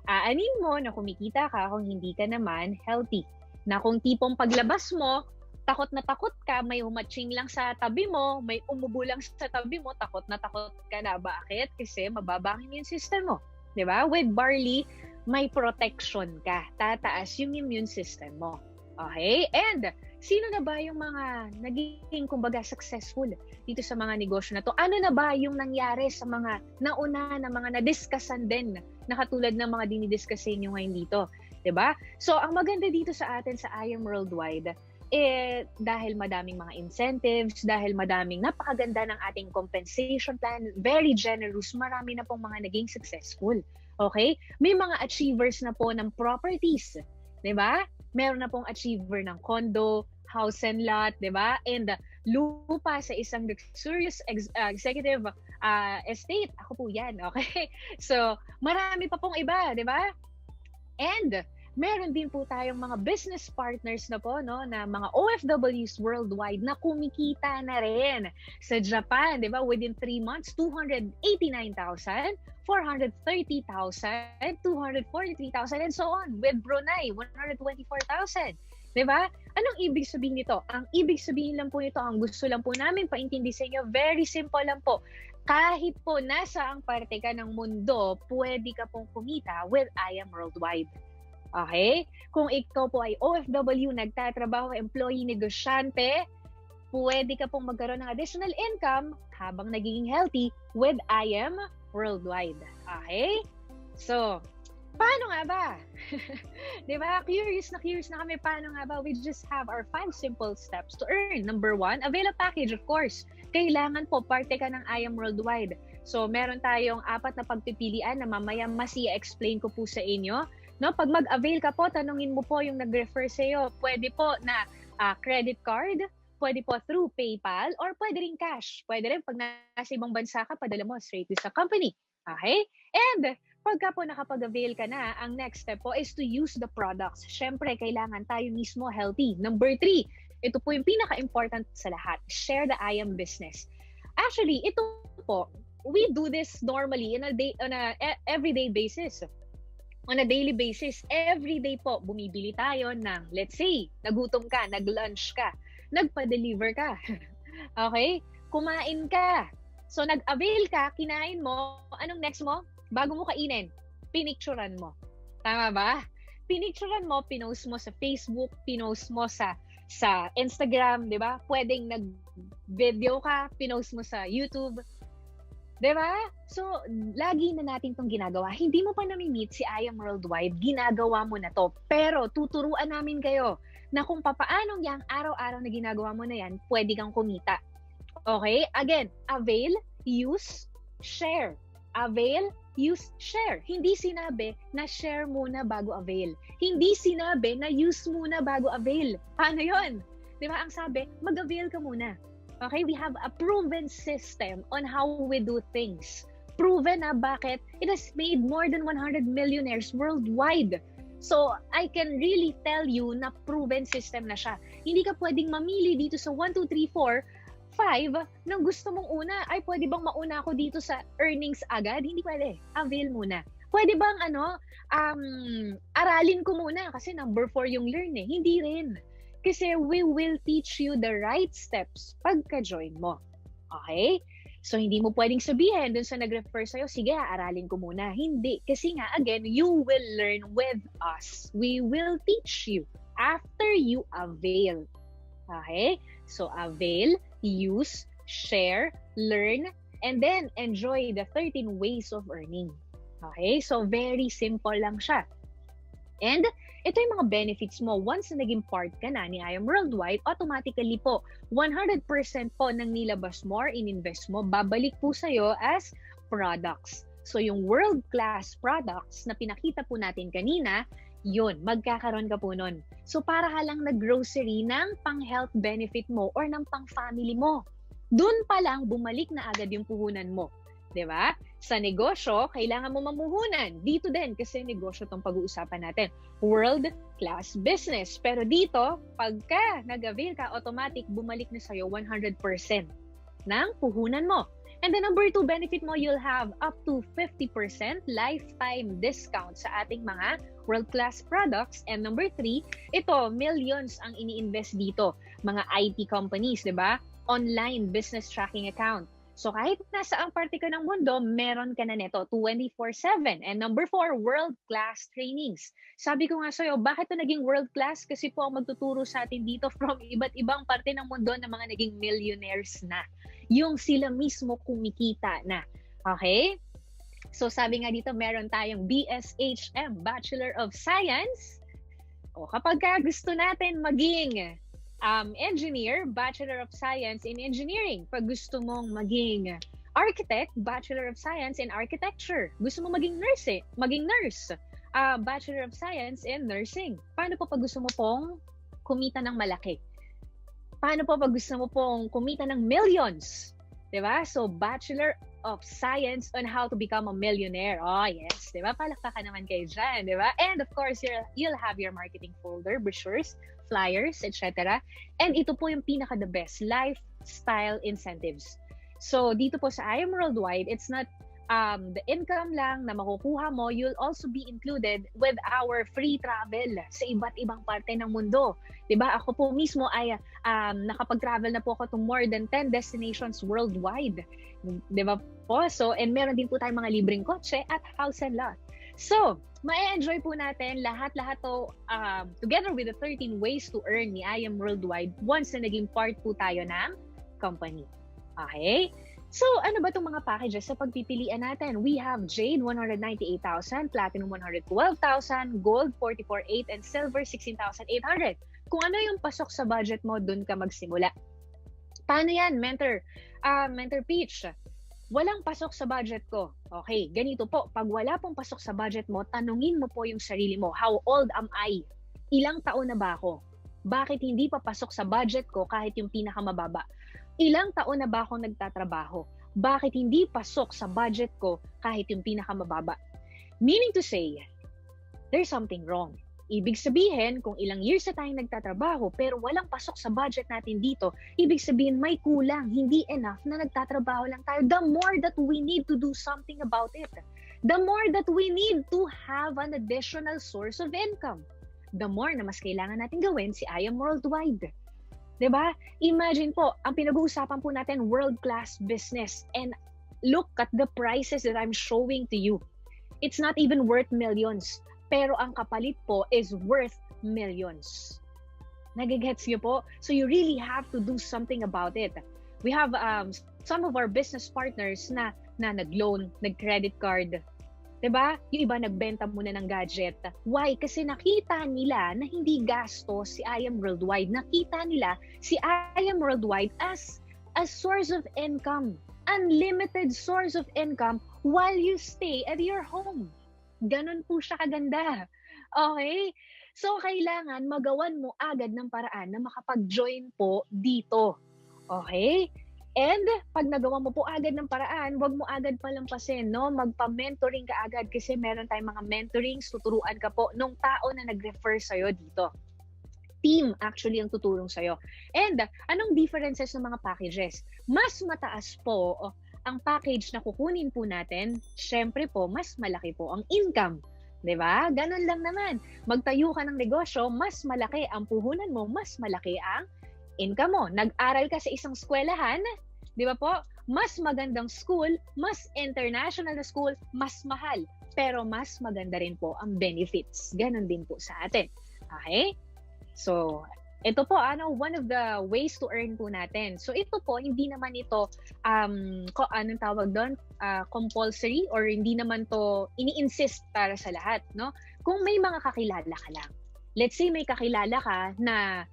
aanin mo na kumikita ka kung hindi ka naman healthy. Na kung tipong paglabas mo, takot na takot ka, may humatching lang sa tabi mo, may umubo lang sa tabi mo, takot na takot ka na. Bakit? Kasi mababa ang immune system mo. Diba? With barley, may protection ka. Tataas yung immune system mo. Okay? And sino na ba yung mga naging, kumbaga, successful dito sa mga negosyo na to? Ano na ba yung nangyari sa mga nauna na mga na-discussan din na katulad ng mga dinidiscussin nyo ngayon dito? 'Di ba? So, ang maganda dito sa atin sa I Am Worldwide, dahil madaming mga incentives, dahil madaming napakaganda ng ating compensation plan, very generous, marami na pong mga naging successful. Okay? May mga achievers na po ng properties. 'Di ba? Meron na pong achiever ng condo, house and lot, 'di ba? And lupa sa isang luxurious executive estate. Ako po 'yan, okay? So, marami pa pong iba, 'di ba? And meron din po tayong mga business partners na po, no, na mga OFWs worldwide na kumikita na rin. Sa Japan, 'di ba? Within 3 months, 289,000, 430,000, 243,000, and so on. With Brunei, 124,000. 'Di ba? Anong ibig sabihin nito? Ang ibig sabihin lang po nito, ang gusto lang po namin paintindi sa inyo, very simple lang po. Kahit po nasa ang parte ka ng mundo, pwede ka pong kumita with I Am Worldwide. Okay? Kung ikaw po ay OFW, nagtatrabaho, employee, negosyante, pwede ka pong magkaroon ng additional income habang nagiging healthy with I Am Worldwide. Okay? So, paano nga ba? Diba? Curious na kami. Paano nga ba? We just have our 5 simple steps to earn. Number 1, avail a package, of course. Kailangan po, parte ka ng I Am Worldwide. So, meron tayong 4 na pagpipilian na mamaya mas i-explain ko po sa inyo. No, pag mag-avail ka po, tanungin mo po yung nag-refer sa iyo. Pwede po na credit card, pwede po through PayPal, or pwede rin cash. Pwede rin pag nasa ibang bansa ka, padala mo straight to sa company. Okay? And pagka po nakapag-avail ka na, ang next step po is to use the products. Syempre, kailangan tayo mismo healthy. Number 3, ito po yung pinaka-important sa lahat. Share the I Am business. Actually, ito po, we do this normally on a everyday basis. On a daily basis, every day po, bumibili tayo ng, let's say, nagutom ka, nag-lunch ka, nagpa-deliver ka. Okay? Kumain ka. So, nag-avail ka, kinain mo, anong next mo? Bago mo kainin, pinicturan mo. Tama ba? Pinicturan mo, pinost mo sa Facebook, pinost mo sa Instagram, di ba? Pwedeng nag-video ka, pinost mo sa YouTube. Diba? So, lagi na natin itong ginagawa. Hindi mo pa nami-meet si I Am Worldwide, ginagawa mo na to. Pero tuturuan namin kayo na kung papaanong yung araw-araw na ginagawa mo na yan, pwede kang kumita. Okay? Again, avail, use, share. Avail, use, share. Hindi sinabi na share muna bago avail. Hindi sinabi na use muna bago avail. Paano yun? Diba? Ang sabi, mag-avail ka muna. Okay, we have a proven system on how we do things. Proven na bakit? It has made more than 100 millionaires worldwide. So, I can really tell you na proven system na siya. Hindi ka pwedeng mamili dito sa 1, 2, 3, 4, 5 nang gusto mong una. Ay, pwede bang mauna ako dito sa earnings agad? Hindi pwede. Avail muna. Pwede bang aralin ko muna? Kasi number 4 yung learn eh. Hindi rin. Kasi we will teach you the right steps pagka-join mo. Okay? So, hindi mo pwedeng sabihin dun sa nag-refer sa'yo, sige, aralin ko muna. Hindi. Kasi nga, again, you will learn with us. We will teach you after you avail. Okay? So, avail, use, share, learn, and then enjoy the 13 ways of earning. Okay? So, very simple lang siya. And ito yung mga benefits mo. Once na naging part ka na ni I Am Worldwide, automatically po, 100% po ng nilabas mo or in-invest mo, babalik po sa'yo as products. So yung world-class products na pinakita po natin kanina, yun, magkakaroon ka po nun. So para ka lang nag-grocery ng pang-health benefit mo or ng pang-family mo. Doon pa lang, bumalik na agad yung puhunan mo. 'Di ba? Sa negosyo, kailangan mo mamuhunan. Dito din, kasi negosyo itong pag-uusapan natin. World-class business. Pero dito, pagka nag-avail ka, automatic, bumalik na sa'yo 100% ng puhunan mo. And the number 2 benefit mo, you'll have up to 50% lifetime discount sa ating mga world-class products. And number 3, ito, millions ang ini-invest dito. Mga IT companies, di ba? Online business tracking account. So kahit nasa ang parte ka ng mundo, meron ka na nito 24/7. And number 4, world-class trainings. Sabi ko nga sa'yo, bakit ito naging world-class? Kasi po ang magtuturo sa atin dito from iba't ibang parte ng mundo na mga naging millionaires na. Yung sila mismo kumikita na. Okay? So sabi nga dito, meron tayong BSHM, Bachelor of Science. O kapag gusto natin maging engineer, Bachelor of Science in Engineering. Pag gusto mong maging architect, Bachelor of Science in Architecture. Gusto mong maging nurse, Bachelor of Science in Nursing. Paano po pag gusto mo pong kumita ng malaki? Paano po pag gusto mo pong kumita ng millions? Diba? So, Bachelor of Science on how to become a millionaire. Oh, yes. Diba? Palakpakan naman kayo dyan. Diba? And of course, you'll have your marketing folder, brochures, flyers, etc. And ito po yung pinaka-the best, lifestyle incentives. So, dito po sa I Am Worldwide, it's not the income lang na makukuha mo, you'll also be included with our free travel sa iba't ibang parte ng mundo. Diba? Ako po mismo ay nakapag-travel na po ako to more than 10 destinations worldwide. Diba po? So, and meron din po tayong mga libreng kotse at house and lot. So, ma-enjoy po natin lahat-lahat to together with the 13 ways to earn ni I Am Worldwide once na naging part po tayo ng company. Okay? So, ano ba itong mga packages sa pagpipilian natin? We have Jade, 198,000, Platinum, 112,000, Gold, 44,800, and Silver, 16,800. Kung ano yung pasok sa budget mo, dun ka magsimula. Paano yan, Mentor Peach? Walang pasok sa budget ko. Okay, ganito po. Pag wala pong pasok sa budget mo, tanungin mo po yung sarili mo. How old am I? Ilang taon na ba ako? Bakit hindi pa pasok sa budget ko kahit yung pinakamababa? Ilang taon na ba ako nagtatrabaho? Bakit hindi pasok sa budget ko kahit yung pinakamababa? Meaning to say, there's something wrong. Ibig sabihin, kung ilang years na tayong nagtatrabaho pero walang pasok sa budget natin dito, ibig sabihin may kulang, hindi enough na nagtatrabaho lang tayo. The more that we need to do something about it. The more that we need to have an additional source of income. The more na mas kailangan natin gawin si I Am Worldwide. Diba? Imagine po, ang pinag-uusapan po natin, world-class business. And look at the prices that I'm showing to you. It's not even worth millions. Pero ang kapalit po is worth millions. Nagigets niyo po? So you really have to do something about it. We have some of our business partners na nag-loan, nag-credit card. Diba? Yung iba nagbenta muna ng gadget. Why? Kasi nakita nila na hindi gasto si I Am Worldwide. Nakita nila si I Am Worldwide as a source of income. Unlimited source of income while you stay at your home. Ganon po siya kaganda. Okay? So, kailangan magawan mo agad ng paraan na makapag-join po dito. Okay? And pag nagawa mo po agad ng paraan, wag mo agad palampasin, no? Magpa-mentoring ka agad kasi meron tayong mga mentorings, tuturuan ka po nung tao na nag-refer sa'yo dito. Team actually ang tutulong sa'yo. And anong differences ng mga packages? Mas mataas po ang package na kukunin po natin, syempre po, mas malaki po ang income. Diba? Ganun lang naman. Magtayo ka ng negosyo, mas malaki ang puhunan mo, mas malaki ang income mo. Nag-aral ka sa isang eskwelahan, di ba po? Mas magandang school, mas international na school, mas mahal. Pero mas maganda rin po ang benefits. Ganun din po sa atin. Okay? So, ito po, one of the ways to earn po natin. So, ito po, hindi naman ito, anong tawag doon? Compulsory or hindi naman to ini-insist para sa lahat, no? Kung may mga kakilala ka lang. Let's say may kakilala ka na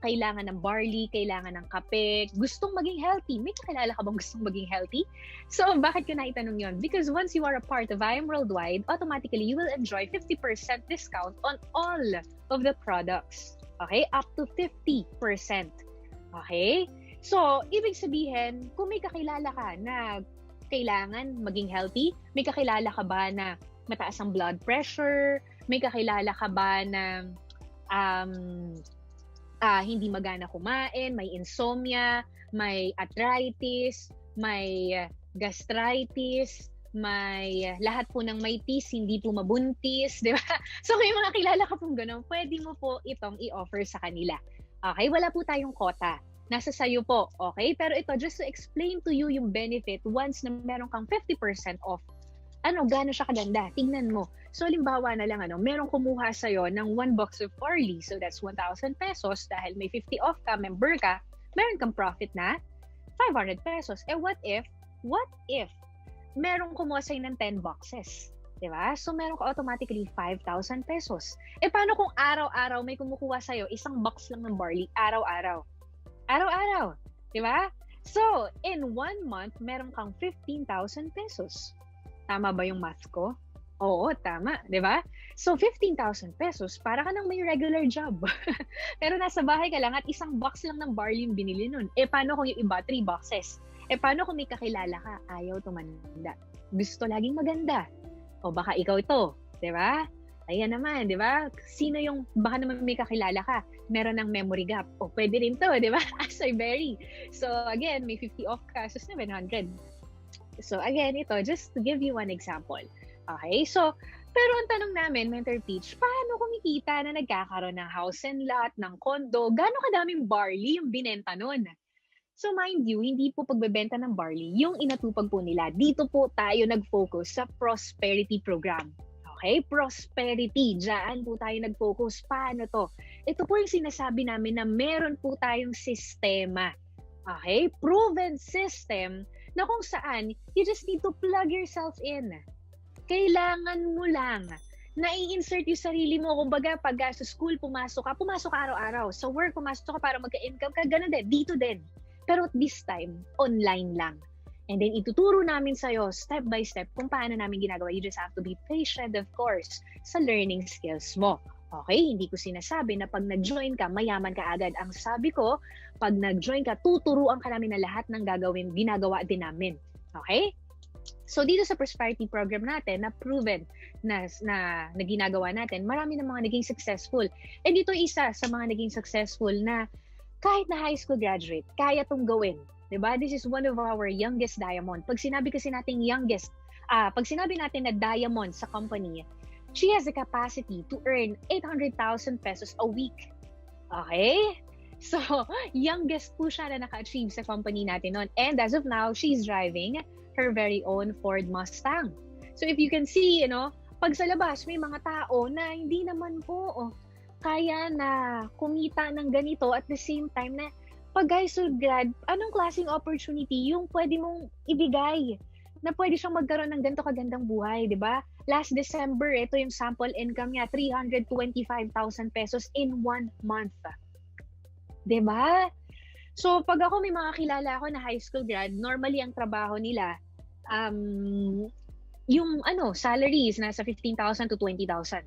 kailangan ng barley, kailangan ng kape, gustong maging healthy. May kakilala ka bang gustong maging healthy? So, bakit ko naitanong yun? Because once you are a part of I Am Worldwide, automatically you will enjoy 50% discount on all of the products. Okay? Up to 50%. Okay? So, ibig sabihin, kung may kakilala ka na kailangan maging healthy, may kakilala ka ba na mataas ang blood pressure, may kakilala ka ba na hindi magana kumain, may insomnia, may arthritis, may gastritis, may lahat po ng may tis, hindi po mabuntis, di ba? So kung may mga kilala ka pong ganun, pwede mo po itong i-offer sa kanila. Okay, wala po tayong quota. nasa sayo po, okay? Pero ito, just to explain to you yung benefit once na meron kang 50% off, gaano siya kaganda? Tingnan mo. So, halimbawa na lang, merong kumuha sa'yo ng 1 box of barley. So, that's 1,000 pesos. Dahil may 50 off ka, member ka, meron kang profit na 500 pesos. What if merong kumuha sa'yo ng 10 boxes? Diba? So, meron ka automatically 5,000 pesos. Paano kung araw-araw may kumukuha sa'yo, isang box lang ng barley, araw-araw? Araw-araw. Diba? So, in 1 month, meron kang 15,000 pesos. Tama ba yung math ko? Oo, tama. Diba? So, 15,000 pesos, para ka nang may regular job. Pero nasa bahay ka lang at isang box lang ng barley yung binili nun. Paano kung yung iba, 3 boxes? Paano kung may kakilala ka, ayaw tumanda? Gusto laging maganda. O baka ikaw ito. Diba? Ayan naman, di ba? Sino yung, baka naman may kakilala ka, meron ng memory gap. O, pwede rin to, di ba? Acai berry. So, again, may 50 off ka, so 700. So, again, ito, just to give you one example. Okay? So, pero ang tanong namin, Mentor Peach, paano kumikita na nagkakaroon ng house and lot, ng condo? Gano'ng kadaming barley yung binenta nun? So, mind you, hindi po pagbebenta ng barley yung inatupag po nila. Dito po tayo nag-focus sa prosperity program. Okay? Prosperity. Diyan po tayo nag-focus. Paano to? Ito po yung sinasabi namin na meron po tayong sistema. Okay? Proven system na kung saan you just need to plug yourself in. Kailangan mo lang na i-insert yung sarili mo. Kumbaga, pag sa school, pumasok ka araw-araw. Sa work, pumasok ka para magka-income ka. Ganun din. Dito din. Pero this time, online lang. And then, ituturo namin sa'yo, step by step, kung paano namin ginagawa. You just have to be patient, of course, sa learning skills mo. Okay? Hindi ko sinasabi na pag nag-join ka, mayaman ka agad. Ang sabi ko, pag nag-join ka, tuturuan ka namin na lahat ng ginagawa din namin. Okay? So, dito sa prosperity program natin, na proven na ginagawa natin, marami ng mga naging successful. And dito isa sa mga naging successful na kahit na high school graduate, kaya tong gawin. Diba? This is one of our youngest diamond. Pag sinabi kasi natin youngest, pag sinabi natin na diamond sa company, she has the capacity to earn 800,000 pesos a week. Okay? So, youngest po siya na naka-achieve sa company natin noon. And as of now, she's driving her very own Ford Mustang. So, if you can see, pag sa labas, may mga tao na hindi naman po kaya na kumita ng ganito at the same time na pag high school grad, anong klaseng opportunity yung pwede mong ibigay na pwede siyang magkaroon ng ganito kagandang buhay, di ba? Last December, ito yung sample income niya, 325,000 pesos in 1 month. Di ba? So, pag ako may mga kilala ako na high school grad, normally ang trabaho nila, yung salary is nasa 15,000 to 20,000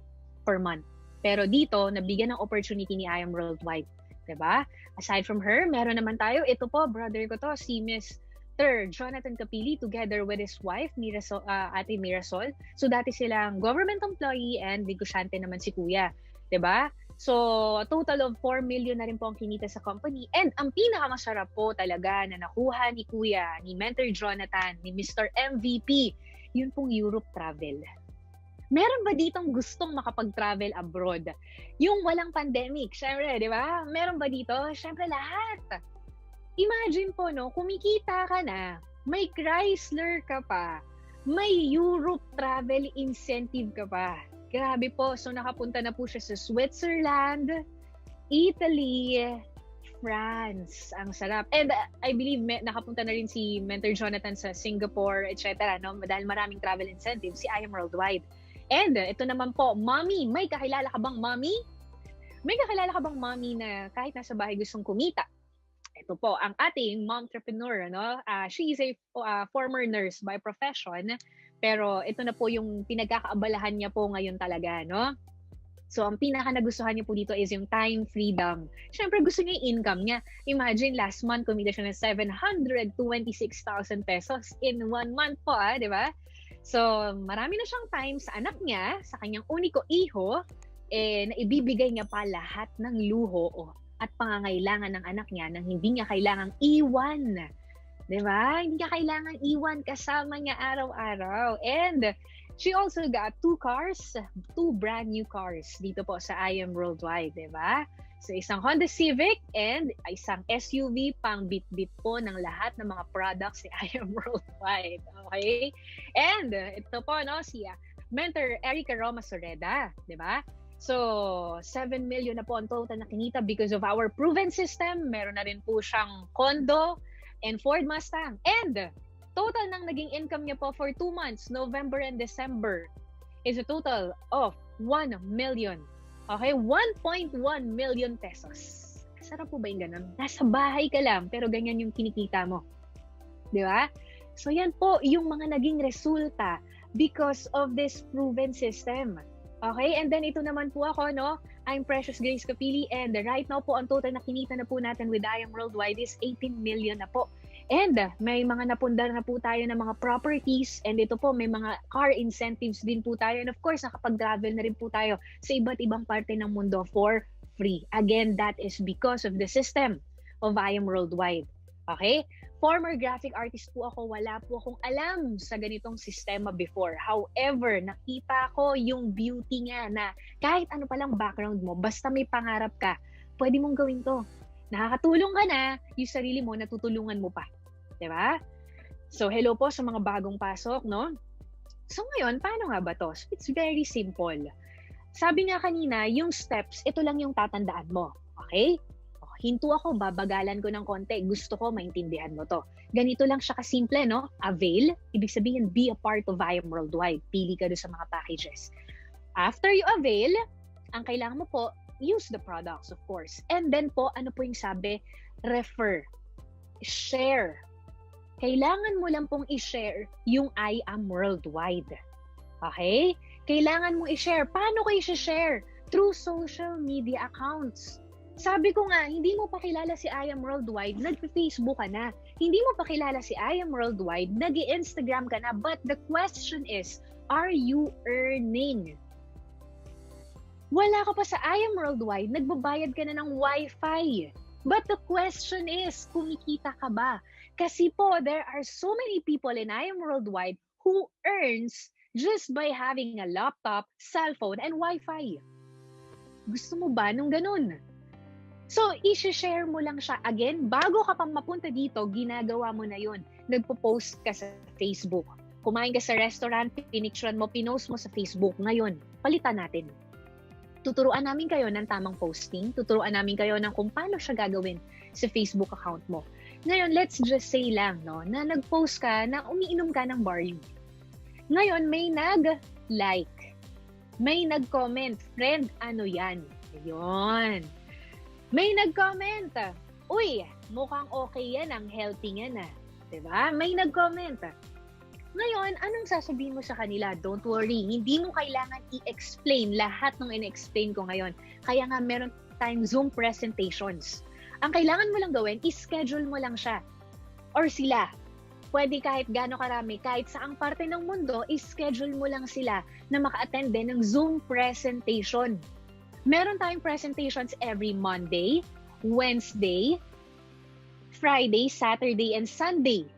per month. Pero dito, nabigyan ng opportunity ni I Am Worldwide. Diba? Aside from her, meron naman tayo, ito po, brother ko to, si Mr. Jonathan Capili, together with his wife, Ate Mirasol. So, dati silang government employee and negosyante naman si Kuya. Diba? So, a total of 4 million na rin po ang kinita sa company. And ang pinakamasarap po talaga na nakuha ni Kuya, ni Mentor Jonathan, ni Mr. MVP, yun pong Europe travel. Meron ba ditong gustong makapag-travel abroad? Yung walang pandemic, syempre, di ba? Meron ba dito? Syempre, lahat. Imagine po, kumikita ka na, may Chrysler ka pa, may Europe travel incentive ka pa. Grabe po. So, nakapunta na po siya sa Switzerland, Italy, France. Ang sarap. And I believe nakapunta na rin si Mentor Jonathan sa Singapore, etc. Dahil maraming travel incentives, si I Am Worldwide. And ito naman po, mommy, may kakilala ka bang mommy? May kakilala ka bang mommy na kahit nasa bahay gustong kumita? Ito po, ang ating momtrepreneur, she is a former nurse by profession, pero ito na po yung pinagkakaabalahan niya po ngayon talaga, So, ang pinaka nagustuhan niya po dito is yung time freedom. Siyempre, gusto niya yung income niya. Imagine, last month, kumita siya ng 726,000 pesos in 1 month po, di ba? So, marami na siyang time sa anak niya, sa kanyang uniko iho, na ibibigay niya pa lahat ng luho at pangangailangan ng anak niya nang hindi niya kailangang iwan. Diba? Hindi niya kailangan iwan kasama niya araw-araw. And she also got 2 brand new cars dito po sa I Am Worldwide, diba? So isang Honda Civic and isang SUV pang bit-bit po ng lahat ng mga products ni I Am Worldwide. Okay? And ito po, no, si Mentor Erica Roma Soreda, di ba? So, 7 million na po ang total na kinita because of our proven system. Meron na rin po siyang condo and Ford Mustang. And total ng naging income niya po for 2 months, November and December, is a total of 1 million. Okay? 1.1 million pesos. Sarap po ba yung ganun? Nasa bahay ka lang, pero ganyan yung kinikita mo. Di ba? So, yan po yung mga naging resulta because of this proven system. Okay, and then ito naman po ako, no? I'm Precious Grace Capili, and right now po, ang total na kinita na po natin with I Am Worldwide is 18 million na po. And may mga napundar na po tayo ng mga properties, and ito po, may mga car incentives din po tayo. And of course, nakapag-travel na rin po tayo sa iba't ibang parte ng mundo for free. Again, that is because of the system of I Am Worldwide. Okay? Former graphic artist po ako, wala po akong alam sa ganitong sistema before. However, nakita ko yung beauty nga na kahit ano palang background mo, basta may pangarap ka, pwede mong gawin to. Nakakatulong ka na, yung sarili mo, natutulungan mo pa. Diba? So, hello po sa mga bagong pasok, no? So, ngayon, paano nga ba to? So, it's very simple. Sabi nga kanina, yung steps, ito lang yung tatandaan mo. Okay? Hinto ako, babagalan ko ng konti. Gusto ko, maintindihan mo to. Ganito lang siya kasimple, no? Avail, ibig sabihin, be a part of I Am Worldwide. Pili ka doon sa mga packages. After you avail, ang kailangan mo po, use the products, of course. And then po, ano po yung sabi? Refer. Share. Kailangan mo lang pong i-share yung I Am Worldwide. Okay? Kailangan mo i-share. Paano ko i-share? Through social media accounts. Sabi ko nga, hindi mo pa kilala si I Am Worldwide, nag-Facebook ka na. Hindi mo pa kilala si I Am Worldwide, nag-Instagram ka na. But the question is, are you earning? Wala ka pa sa I Am Worldwide, nagbabayad ka na ng Wi-Fi. But the question is, kumikita ka ba? Kasi po, there are so many people in I Am Worldwide who earns just by having a laptop, cellphone, and Wi-Fi. Gusto mo ba nung ganun? So, i-share mo lang siya. Again, bago ka pang mapunta dito, ginagawa mo na yun. Nagpo-post ka sa Facebook. Kumain ka sa restaurant, pinicturean mo, pinost mo sa Facebook. Ngayon, palitan natin. Tuturuan namin kayo ng tamang posting. Tuturuan namin kayo ng kung paano siya gagawin sa Facebook account mo. Ngayon, let's just say lang, no, na nag-post ka na umiinom ka ng barley. Ngayon, may nag-like. May nag-comment, friend, ano yan? Ayun. May nag-comment, uy, mukhang okay yan, ang healthy yan ah. Diba? May nag-comment. Ngayon, anong sasabihin mo sa kanila? Don't worry, hindi mo kailangan i-explain lahat ng in-explain ko ngayon. Kaya nga meron tayong Zoom presentations. Ang kailangan mo lang gawin, i-schedule mo lang siya. Or sila. Pwede kahit gaano karami, kahit saang parte ng mundo, i-schedule mo lang sila na maka-attend din ng Zoom presentation. Meron tayong presentations every Monday, Wednesday, Friday, Saturday, and Sunday.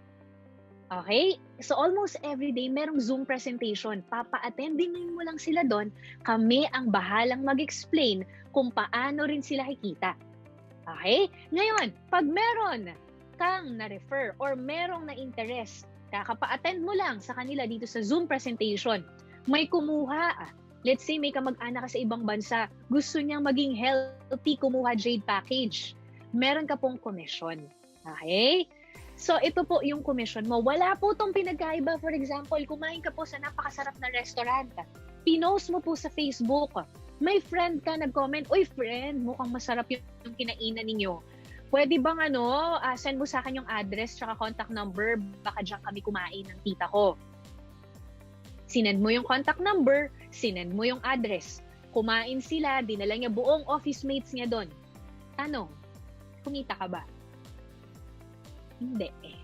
Okay? So almost every day, merong Zoom presentation. Papa-attending mo lang sila doon. Kami ang bahalang mag-explain kung paano rin sila kikita. Okay? Ngayon, pag meron kang na-refer or merong na-interest, kakapa-attend mo lang sa kanila dito sa Zoom presentation. May kumuha. Let's say may kamag-anak ka sa ibang bansa, gusto niyang maging healthy, kumuha Jade package. Meron ka pong commission. Okay? So, ito po yung commission mo. Wala po itong pinagkaiba. For example, kumain ka po sa napakasarap na restaurant. Pinost mo po sa Facebook. May friend ka nag-comment, uy friend, mukhang masarap yung kinainan ninyo. Pwede bang send mo sa akin yung address tsaka contact number, baka dyan kami kumain ng tita ko. Sinend mo yung contact number, sinend mo yung address. Kumain sila, dinala niya buong office mates niya doon. Tanong, kumita ka ba? Hindi eh.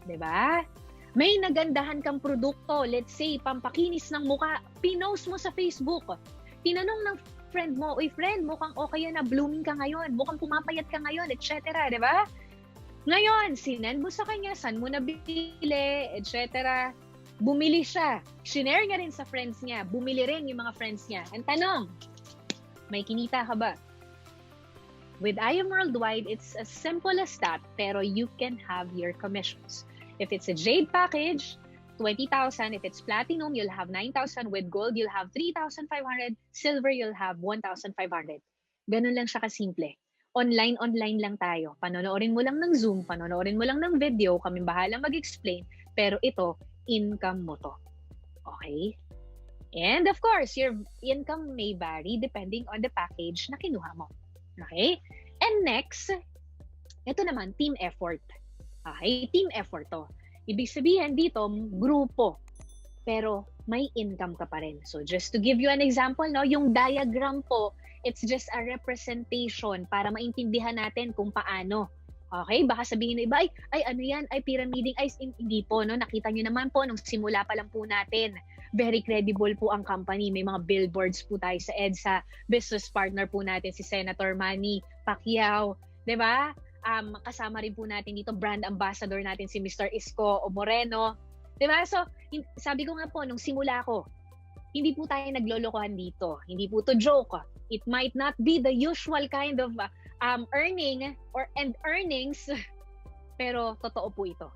'Di ba? May nagandahan kang produkto, let's say, pampakinis ng muka, pinost mo sa Facebook. Tinanong ng friend mo, uy friend, mukhang okay yan na, blooming ka ngayon, mukhang pumapayat ka ngayon, etc. 'Di ba? Ngayon, sinend mo sa kanya, saan mo nabili, etc. Bumili siya. Shinare niya rin sa friends niya. Bumili rin yung mga friends niya. Ang tanong, may kinita ka ba? With I Am Worldwide, it's as simple as that, pero you can have your commissions. If it's a Jade package, 20,000. If it's Platinum, you'll have 9,000. With Gold, you'll have 3,500. Silver, you'll have 1,500. Ganun lang siya kasimple. Online lang tayo. Panonoorin mo lang ng Zoom, panonoorin mo lang ng video, kami bahala mag-explain, pero ito, income mo to. Okay? And of course, your income may vary depending on the package na kinuha mo. Okay? And next, ito naman, team effort. Okay? Team effort to. Ibig sabihin dito, grupo. Pero may income ka pa rin. So just to give you an example, no, yung diagram po, it's just a representation para maintindihan natin kung paano. Okay? Baka sabihin ng iba, ay ano yan? Ay pyramiding. Ay hindi po. No? Nakita nyo naman po nung simula pa lang po natin. Very credible po ang company. May mga billboards po tayo sa EDSA. Business partner po natin si Senator Manny Pacquiao. Diba? Kasama rin po natin dito, brand ambassador natin si Mr. Isko Moreno. Diba? So, sabi ko nga po, nung simula ko, hindi po tayo naglolokohan dito. Hindi po to joke. It might not be the usual kind of earnings, pero totoo po ito.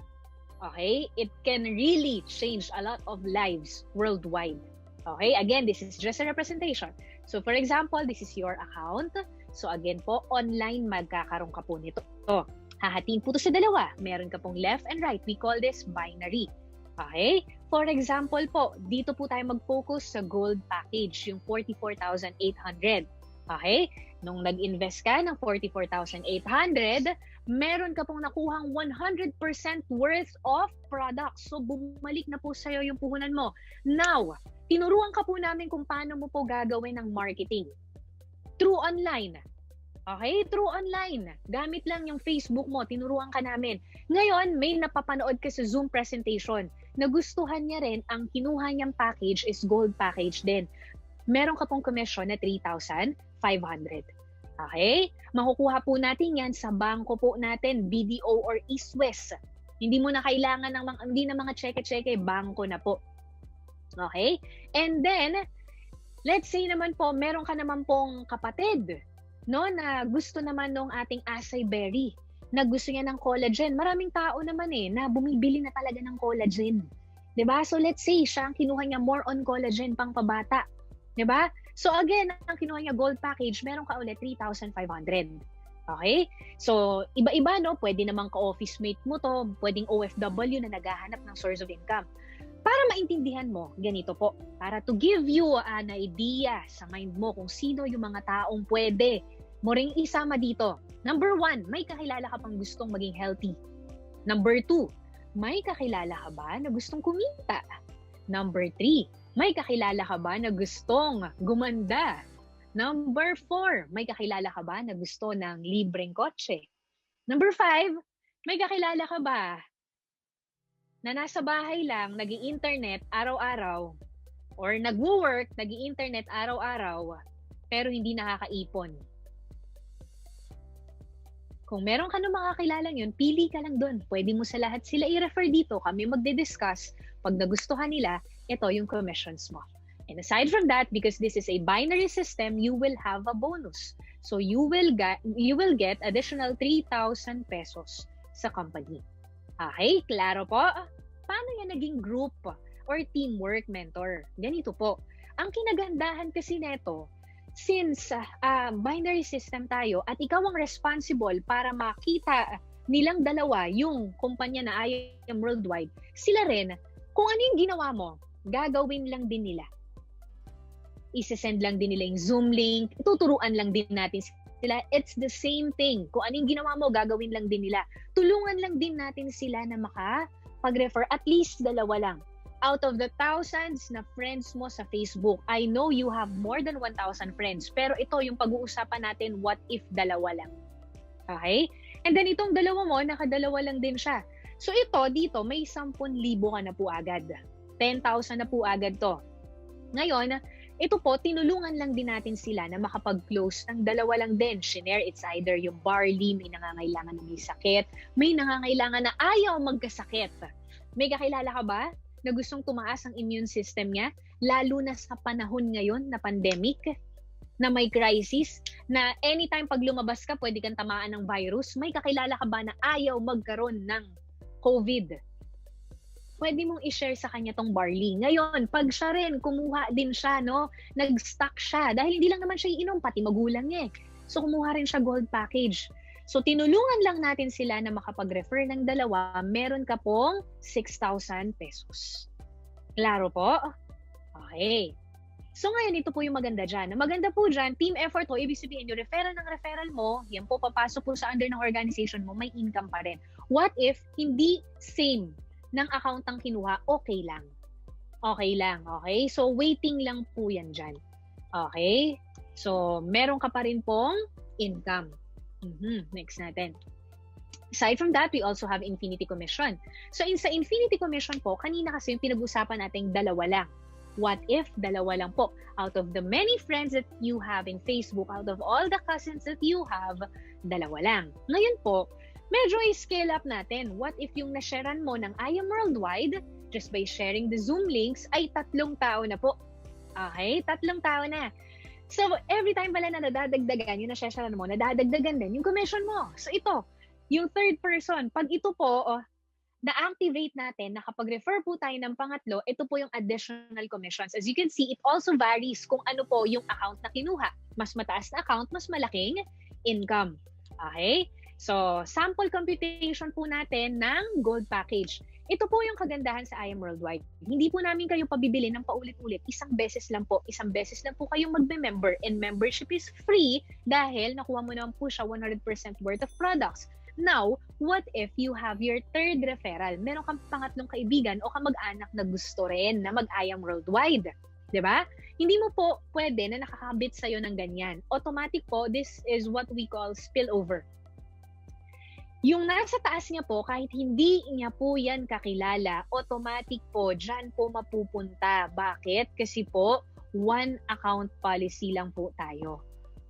Okay? It can really change a lot of lives worldwide. Okay? Again, this is just a representation. So, for example, this is your account. So, again po, online magkakaroon ka po nito. Hahatiin po ito sa dalawa. Meron ka pong left and right. We call this binary. Okay? For example po, dito po tayo mag-focus sa gold package, yung 44,800. Okay? Nung nag-invest ka ng 44,800, meron ka pong nakuhang 100% worth of products. So, bumalik na po sa'yo yung puhunan mo. Now, tinuruan ka po namin kung paano mo po gagawin ng marketing. Through online. Okay? Through online. Gamit lang yung Facebook mo. Tinuruan ka namin. Ngayon, may napapanood ka sa Zoom presentation. Nagustuhan niya rin, ang kinuha niyang package is gold package din. Meron ka pong commission na 3,500. Okay? Makukuha po natin yan sa bangko po natin, BDO or East West. Hindi mo na kailangan ng mga cheque-cheque, bangko na po. Okay? And then, let's say naman po, meron ka naman pong kapatid, no, na gusto naman nung ating acai berry, na gusto niya ng collagen. Maraming tao naman na bumibili na talaga ng collagen. 'Di ba? So let's say siya ang kinuha niya more on collagen pang pabata. 'Di ba? So again, ang kinuha niya gold package, meron ka ulit 3,500. Okay? So iba-iba, no? Pwede namang ka-office mate mo to, pwedeng OFW na naghahanap ng source of income. Para maintindihan mo, ganito po. Para to give you an idea sa mind mo kung sino yung mga taong pwede mo ring isama dito. Number 1, may kakilala ka pang gustong maging healthy. Number 2, may kakilala ka ba na gustong kumita? Number 3, may kakilala ka ba na gustong gumanda? Number 4, may kakilala ka ba na gusto ng libreng kotse? Number 5, may kakilala ka ba na nasa bahay lang, nag-i-internet araw-araw, or nag-work, nag-i-internet araw-araw, pero hindi nakakaipon? Kung meron ka ng mga kakilalang yun, pili ka lang doon. Pwede mo sa lahat sila i-refer dito. Kami magde-discuss. Pag nagustuhan nila, ito yung commissions mo. And aside from that, because this is a binary system, you will have a bonus. So you will get additional 3,000 pesos sa company. Okay, klaro po? Paano yan naging group or teamwork mentor? Ganito po. Ang kinagandahan kasi neto, since binary system tayo at ikaw ang responsible para makita nilang dalawa yung kumpanya na I Am Worldwide, sila rin, kung ano yung ginawa mo, gagawin lang din nila. Isesend lang din nila yung Zoom link, tuturuan lang din natin sila. It's the same thing. Kung ano yung ginawa mo, gagawin lang din nila. Tulungan lang din natin sila na makapag-refer, at least dalawa lang. Out of the thousands na friends mo sa Facebook, I know you have more than 1,000 friends. Pero ito yung pag-uusapan natin, what if dalawa lang? Okay? And then itong dalawa mo, nakadalawa lang din siya. So ito, dito, may 10,000 ka na po agad. 10,000 na po agad to. Ngayon, ito po, tinulungan lang din natin sila na makapag-close ng dalawa lang din. Shinare, it's either yung barley, may nangangailangan na may sakit, may nangangailangan na ayaw magkasakit. May kakilala ka ba na gustong tumaas ang immune system niya, lalo na sa panahon ngayon na pandemic? na may crisis, na anytime pag lumabas ka, pwede kang tamaan ng virus, may kakilala ka ba na ayaw magkaroon ng COVID? Pwede mong i-share sa kanya tong barley. Ngayon, pag siya rin, kumuha din siya, no? Nag-stock siya. Dahil hindi lang naman siya iinom, pati magulang niya. So, kumuha rin siya gold package. So, tinulungan lang natin sila na makapag-refer ng dalawa, meron ka pong 6,000 pesos. Klaro po? Okay. So, ngayon, ito po yung maganda dyan. Maganda po dyan, team effort po, ibig sabihin, yung referral ng referral mo, yan po, papasok po sa under ng organization mo, may income pa rin. What if hindi same ng account ang kinuha, okay lang. Okay lang, okay? So, waiting lang po yan dyan. Okay? So, meron ka pa rin pong income. Next natin. Aside from that, we also have Infinity Commission. So, sa Infinity Commission po, kanina kasi yung pinag-usapan natin dalawa lang. What if dalawa lang po? Out of the many friends that you have in Facebook, out of all the cousins that you have, dalawa lang. Ngayon po, medyo i-scale up natin. What if yung na-sharean mo ng I Am Worldwide, just by sharing the Zoom links, ay 3 tao na po. Okay? 3 tao na. So, every time pala na nadadagdagan, yung na-sharean mo, nadadagdagan din yung commission mo. So, ito, yung third person, pag ito po, na-activate natin, nakapag-refer po tayo ng pangatlo, ito po yung additional commissions. As you can see, it also varies kung ano po yung account na kinuha. Mas mataas na account, mas malaking income. Okay? So, sample computation po natin ng gold package. Ito po yung kagandahan sa I Am Worldwide. Hindi po namin kayo pabibili ng paulit-ulit. Isang beses lang po. Isang beses lang po kayong magbe-member. And membership is free dahil nakuha mo naman po siya 100% worth of products. Now, what if you have your third referral? Meron kang pangatlong kaibigan o kamag-anak na gusto rin na mag-I Am Worldwide. Diba? Hindi mo po pwede na nakakabit sa'yo ng ganyan. Automatic po, this is what we call spillover. Yung nasa taas niya po, kahit hindi niya po yan kakilala, automatic po, dyan po mapupunta. Bakit? Kasi po, one account policy lang po tayo.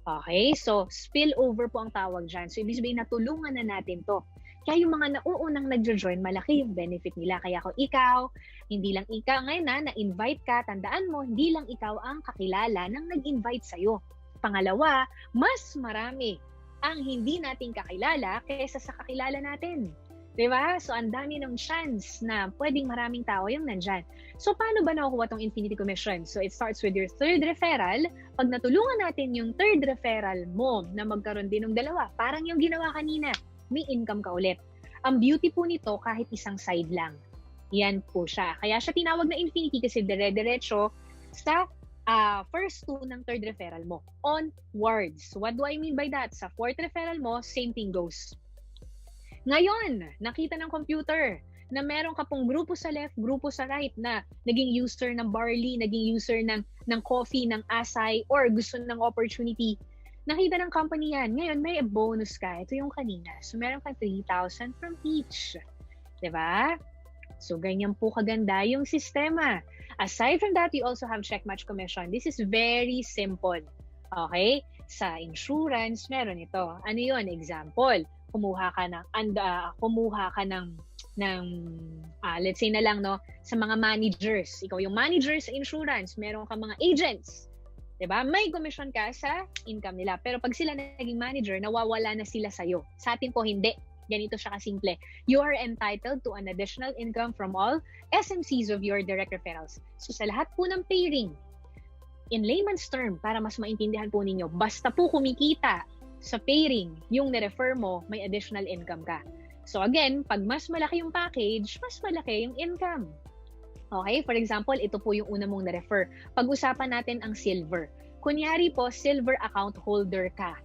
Okay? So, spillover po ang tawag dyan. So, ibig sabihin, natulungan na natin to. Kaya yung mga nauunang nagjo-join, malaki yung benefit nila. Kaya kung ikaw, hindi lang ikaw ngayon na-invite ka, tandaan mo, hindi lang ikaw ang kakilala ng nag-invite sa'yo. Pangalawa, mas marami ang hindi natin kakilala kaysa sa kakilala natin. Diba? So, ang dami ng chance na pwedeng maraming tao yung nandyan. So, paano ba nakukuha tong Infinity Commission? So, it starts with your third referral. Pag natulungan natin yung third referral mo na magkaroon din ng dalawa, parang yung ginawa kanina, may income ka ulit. Ang beauty po nito, kahit isang side lang. Yan po siya. Kaya siya tinawag na Infinity kasi dire-diretso sa first two ng third referral mo. Onwards. What do I mean by that? Sa fourth referral mo, same thing goes. Ngayon, nakita ng computer na meron ka pong grupo sa left, grupo sa right na naging user ng barley, naging user ng coffee, ng asay, or gusto ng opportunity. Nakita ng company yan. Ngayon, may bonus ka. Ito yung kanina. So, meron ka 3,000 from each. Diba? So, ganyan po kaganda yung sistema. Aside from that, you also have check match commission. This is very simple. Okay? Sa insurance, meron ito. Ano yun? Example, kumuha ka ng let's say na lang, no, sa mga managers. Ikaw yung manager sa insurance, meron ka mga agents. Diba? May commission ka sa income nila. Pero pag sila naging manager, nawawala na sila sa'yo. Sa atin po, hindi. Ganito siya kasimple. You are entitled to an additional income from all SMCs of your direct referrals. So sa lahat po ng pairing, in layman's term, para mas maintindihan po ninyo, basta po kumikita sa pairing yung na-refer mo, may additional income ka. So again, pag mas malaki yung package, mas malaki yung income. Okay? For example, ito po yung una mong na-refer. Pag-usapan natin ang silver. Kunyari po, silver account holder ka.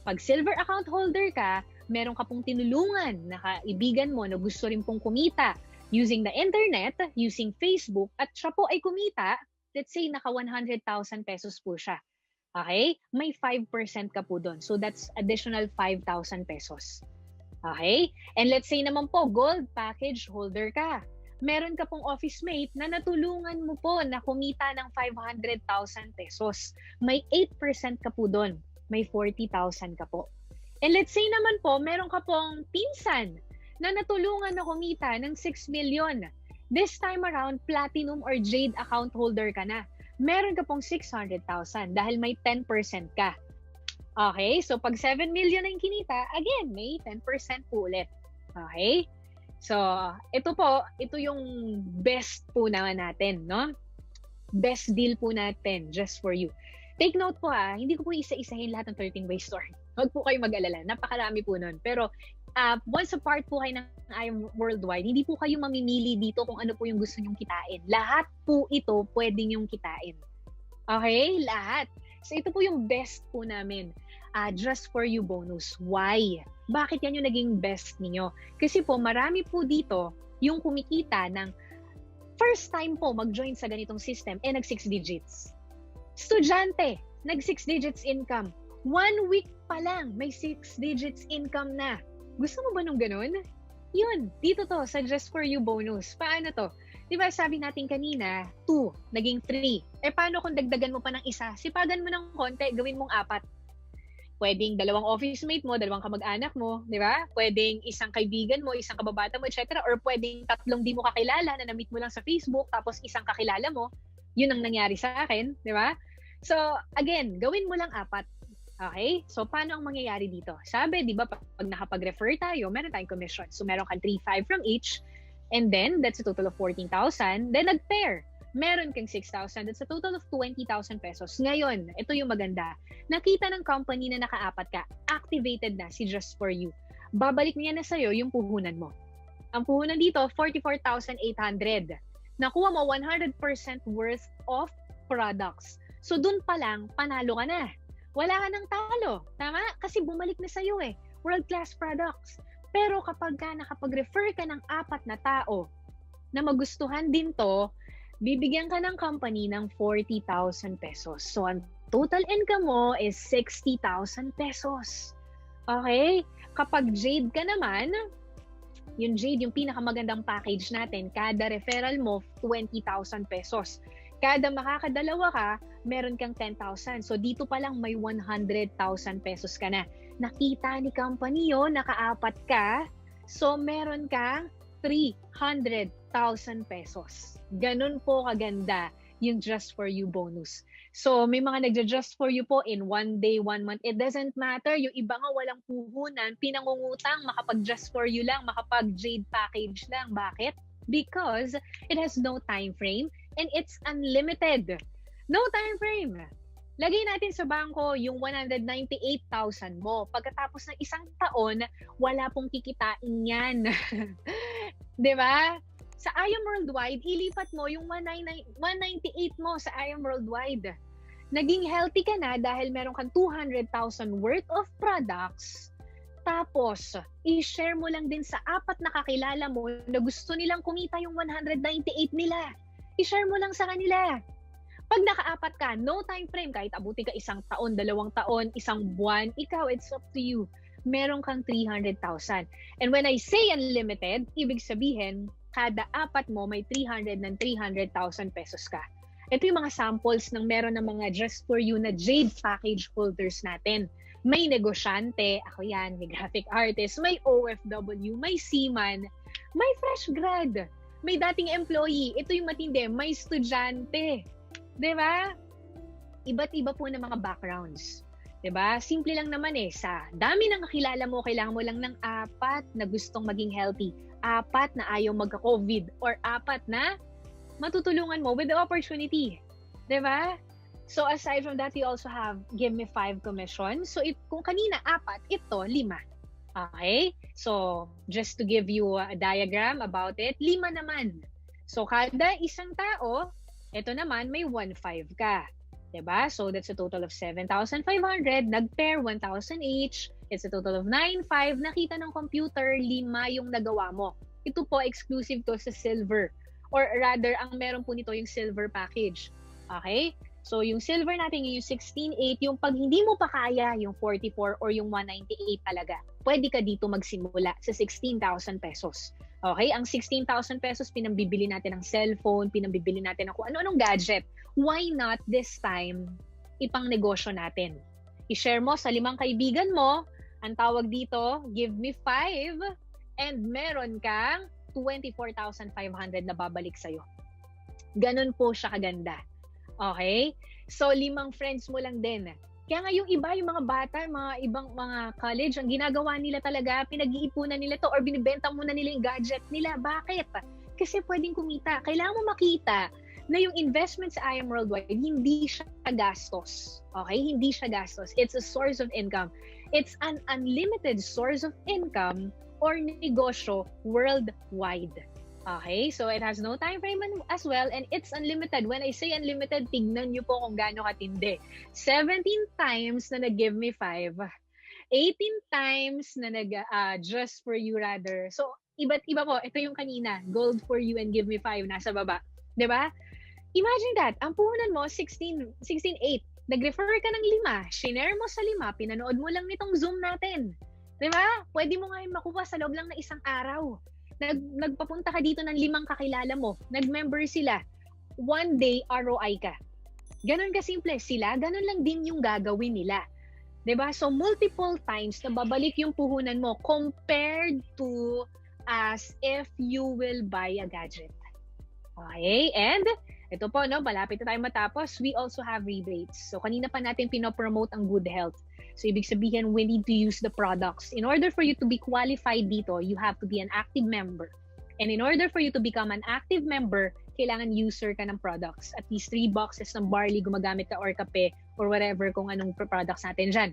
Pag silver account holder ka, meron ka pong tinulungan na kaibigan mo na gusto rin pong kumita using the internet, using Facebook, at siya po ay kumita, let's say naka 100,000 pesos po siya. Okay? May 5% ka po doon. So that's additional 5,000 pesos. Okay? And let's say naman po, gold package holder ka. Meron ka pong office mate na natulungan mo po na kumita ng 500,000 pesos. May 8% ka po doon. May 40,000 ka po. And let's say naman po, meron ka pong pinsan na natulungan na kumita ng 6 million. This time around, platinum or jade account holder ka na. meron ka pong 600,000 dahil may 10% ka. Okay? So, pag 7 million ang kinita, again, may 10% po ulit. Okay? So, ito yung best po natin, no? Best deal po natin, just for you. Take note po hindi ko po isa-isahin lahat ng 13 Ways to Earn. Huwag po kayo mag-alala. Napakarami po nun. Pero, once a part po kayo ng I Am Worldwide, hindi po kayo mamimili dito kung ano po yung gusto nyong kitain. Lahat po ito pwede nyong kitain. Okay? Lahat. So, ito po yung best po namin. Just for you bonus. Why? Bakit yan yung naging best ninyo? Kasi po, marami po dito yung kumikita ng first time po mag-join sa ganitong system, nag 6 digits. Estudyante, nag 6 digits income. 1 week pa lang, may 6 digits income na. Gusto mo ba nung ganun? Yun, dito to, sa Just For You bonus. Paano to? Diba sabi natin kanina, 2, naging 3. Paano kung dagdagan mo pa ng isa? Sipagan mo ng konti, gawin mong 4. Pwedeng 2 office mate mo, 2 kamag-anak mo, di ba? Pwedeng isang kaibigan mo, isang kababata mo, etc. Or pwedeng 3 di mo kakilala na na-meet mo lang sa Facebook, tapos isang kakilala mo. Yun ang nangyari sa akin, di ba? So, again, gawin mo lang 4. Okay? So, paano ang mangyayari dito? Sabi, di ba, pag nakapag-refer tayo, meron tayong commission. So, meron kang 3,500 from each. And then, that's a total of 14,000. Then, nag-pair. Meron kang 6,000. That's a total of 20,000 pesos. Ngayon, ito yung maganda. Nakita ng company na naka-4 ka, activated na si Just For You. Babalik niya na sa'yo yung puhunan mo. Ang puhunan dito, 44,800. Nakuha mo 100% worth of products. So, dun pa lang, panalo ka na. Wala ka ng talo. Tama? Kasi bumalik na sa'yo world-class products. Pero kapag nakapag-refer ka ng 4 na tao na magustuhan din to, bibigyan ka ng company ng 40,000 pesos. So, ang total income mo is 60,000 pesos. Okay? Kapag Jade ka naman, yung Jade, yung pinakamagandang package natin, kada referral mo, 20,000 pesos. Kada makakadalawa ka, meron kang 10,000. So, dito pa lang may 100,000 pesos ka na. Nakita ni company yun, naka-4 ka, so meron kang 300,000 pesos. Ganun po kaganda yung Just For You bonus. So, may mga nagja-Just For You po in 1 day, 1 month. It doesn't matter. Yung iba nga walang puhunan, pinangungutang, makapag-Just For You lang, makapag-Jade package lang. Bakit? Because it has no time frame and it's unlimited. No time frame. Lagay natin sa bangko yung 198,000 mo. Pagkatapos ng 1 taon, wala pong kikitain yan. Diba? Sa I Am Worldwide, ilipat mo yung 198 mo sa I Am Worldwide. Naging healthy ka na dahil meron kang 200,000 worth of products. Tapos, i-share mo lang din sa 4 na kakilala mo na gusto nilang kumita yung 198 nila. I-share mo lang sa kanila. Pag naka-4 ka, no time frame, kahit abuti ka 1 taon, 2 taon, 1 buwan, ikaw, it's up to you. Meron kang 300,000. And when I say unlimited, ibig sabihin, kada 4 mo, may 300,000 pesos ka. Ito yung mga samples ng meron ng mga Just For You na Jade package holders natin. May negosyante, ako yan, may graphic artist, may OFW, may seaman, may fresh grad, may dating employee, ito yung matindi, may estudyante. Diba? Iba't iba po ng mga backgrounds. Diba? Simple lang naman sa dami ng kakilala mo, kailangan mo lang ng 4 na gustong maging healthy, 4 na ayaw magka-COVID, or 4 na matutulungan mo with the opportunity. Diba? So aside from that, you also have Give Me 5 commission. So kung kanina 4, ito 5. Okay? So just to give you a diagram about it, 5 naman. So kada isang tao, ito naman may 1,500 ka. Diba? So that's a total of 7,500. Nag-pair 1,000 each. It's a total of 9,500. Nakita ng computer, 5 yung nagawa mo. Ito po exclusive to sa silver. Or rather, ang meron po nito yung silver package. Okay? So yung silver natin yung 16,800. Yung pag hindi mo pa kaya yung 44 or yung 198 talaga, pwede ka dito magsimula sa 16,000 pesos. Okay? Ang 16,000 pesos, pinambibili natin ng cellphone, pinambibili natin ng kung ano-anong gadget. Why not this time, ipang negosyo natin? I-share mo sa 5 kaibigan mo, ang tawag dito, Give Me 5, and meron kang 24,500 na babalik sa'yo. Ganun po siya kaganda. Okay? So, 5 friends mo lang din. Kaya nga yung iba, yung mga bata, mga ibang mga college, ang ginagawa nila talaga, pinag-iipunan nila to or binibenta muna nila yung gadget nila. Bakit? Kasi pwedeng kumita. Kailangan mo makita na yung investment sa I Am Worldwide, hindi siya gastos. Okay? Hindi siya gastos. It's a source of income. It's an unlimited source of income or negosyo worldwide. Okay, so it has no time frame as well, and it's unlimited. When I say unlimited, tignan nyo po kung gaano katindi. 17 times na nag-give me 5. 18 times na just for you rather. So, iba't iba po. Ito yung kanina, gold for you and give me 5, nasa baba. 'Di ba? Imagine that. Ang puhunan mo, 16, 8. Nag-refer ka ng 5. Shinare mo sa 5. Pinanood mo lang nitong Zoom natin. 'Di ba? Pwede mo nga yung makuha sa loob lang ng isang araw. Nagpapunta ka dito ng 5 kakilala mo, nag-member sila, one day ROI ka. Ganon kasimple sila, ganon lang din yung gagawin nila. 'Di ba? So multiple times na babalik yung puhunan mo compared to as if you will buy a gadget. Okay? And ito po, no, malapit na tayo matapos, we also have rebates. So kanina pa natin pinopromote ang good health. So, ibig sabihin, we need to use the products. In order for you to be qualified dito, you have to be an active member. And in order for you to become an active member, kailangan user ka ng products. At least 3 boxes ng barley gumagamit ka or kape or whatever kung anong products natin dyan.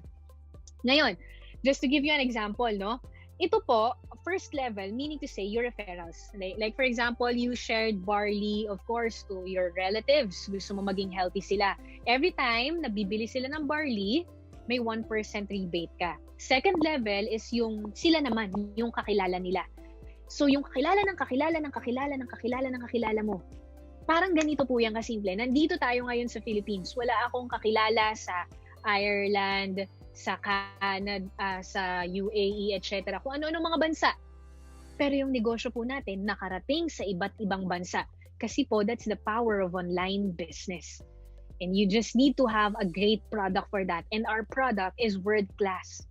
Ngayon, just to give you an example, no? Ito po, first level, meaning to say your referrals. Like for example, you shared barley, of course, to your relatives. Gusto mo maging healthy sila. Every time na bibili sila ng barley, may 1% rebate ka. Second level is yung sila naman, yung kakilala nila. So yung kakilala ng kakilala ng kakilala ng kakilala ng kakilala mo. Parang ganito po yan kasimple. Nandito tayo ngayon sa Philippines. Wala akong kakilala sa Ireland, sa Canada, sa UAE, etc. Kung ano-ano mga bansa. Pero yung negosyo po natin nakarating sa iba't ibang bansa. Kasi po, that's the power of online business. And you just need to have a great product for that. And our product is world class.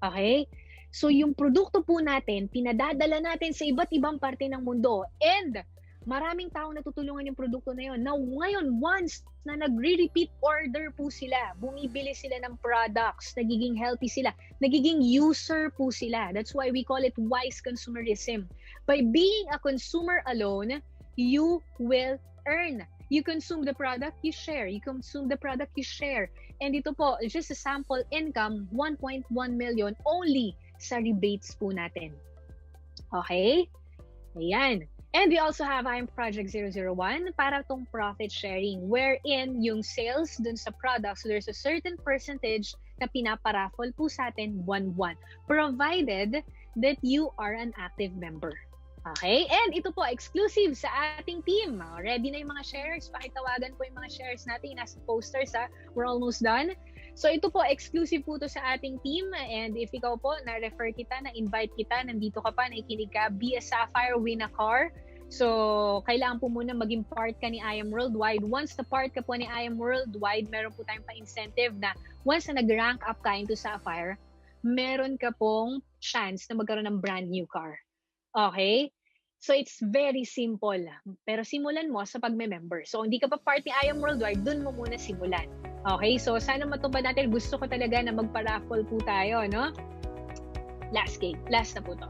Okay? So yung produkto po natin, pinadadala natin sa iba't ibang parte ng mundo. And maraming tao natutulungan yung produkto na yun. Now, ngayon, once na nagre-repeat order po sila, bumibili sila ng products, nagiging healthy sila, nagiging user po sila. That's why we call it wise consumerism. By being a consumer alone, you will earn. You consume the product, you share. You consume the product, you share. And ito po, just a sample income, 1.1 million only sa rebates po natin. Okay? Ayan. And we also have I'm Project 001 para tong profit sharing wherein yung sales dun sa products, so there's a certain percentage na pinaparaffle po sa atin buwan-buwan provided that you are an active member. Okay? And ito po, exclusive sa ating team. Ready na yung mga shares. Pakitawagan po yung mga shares natin. Nasa posters, ha? We're almost done. So ito po, exclusive po to sa ating team. And if ikaw po, na-refer kita, na-invite kita, nandito ka pa, nakikinig ka, be a Sapphire, win a car. So, kailangan po muna maging part ka ni I Am Worldwide. Once na part ka po ni I Am Worldwide, meron po tayong pa-incentive na once na nag-rank up ka into Sapphire, meron ka pong chance na magkaroon ng brand new car. Okay? So, it's very simple. Pero simulan mo sa pagme-member. So, hindi ka pa part ni I Am Worldwide, dun mo muna simulan. Okay? So, sana matupad natin. Gusto ko talaga na magpa-raffle po tayo, no? Last game. Last na po to.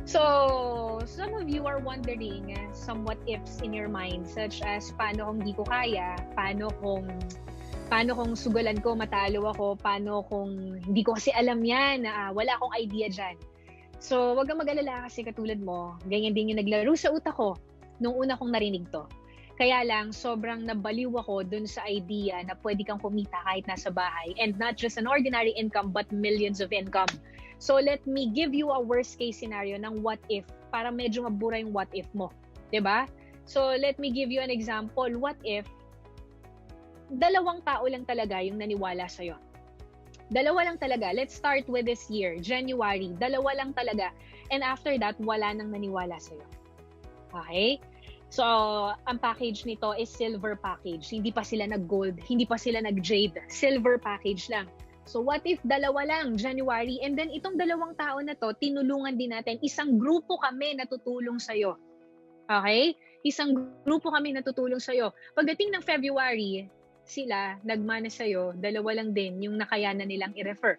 So, some of you are wondering some what ifs in your mind, such as, paano kung di ko kaya? Paano kung sugalan ko, matalo ako? Paano kung hindi ko kasi alam yan? Wala akong idea dyan. So, wag kang mag-alala kasi katulad mo, ganyan din yung naglaro sa utak ko nung una kong narinig to. Kaya lang, sobrang nabaliw ako dun sa idea na pwede kang kumita kahit nasa bahay. And not just an ordinary income, but millions of income. So, let me give you a worst case scenario ng what if para medyo mabura yung what if mo. 'Di ba? So, let me give you an example. What if 2 tao lang talaga yung naniwala sa'yo? 2 lang talaga. Let's start with this year, January. 2 lang talaga. And after that, wala nang naniwala sa'yo. Okay? So, ang package nito is silver package. Hindi pa sila nag-gold. Hindi pa sila nag-jade. Silver package lang. So, what if 2 lang, January? And then, itong 2 tao na to, tinulungan din natin. Isang grupo kami na tutulong sa'yo. Okay? Isang grupo kami na tutulong sa'yo. Pagdating ng February, sila nagmana sa'yo, 2 lang din yung nakayanan nilang i-refer.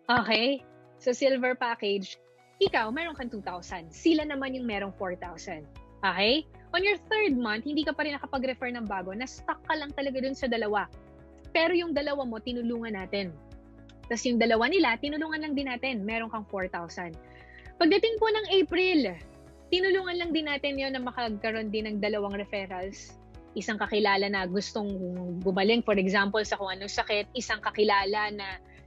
Okay? So silver package, ikaw meron kang 2,000. Sila naman yung merong 4,000. Okay? On your 3rd month, hindi ka pa rin nakapag-refer ng bago. Na-stuck ka lang talaga dun sa 2. Pero yung 2 mo, tinulungan natin. Tapos yung 2 nila, tinulungan lang din natin. Meron kang 4,000. Pagdating po ng April, tinulungan lang din natin yon na makagkaroon din ng 2 referrals. Isang kakilala na gustong gumaling, for example, sa kung anong sakit. Isang kakilala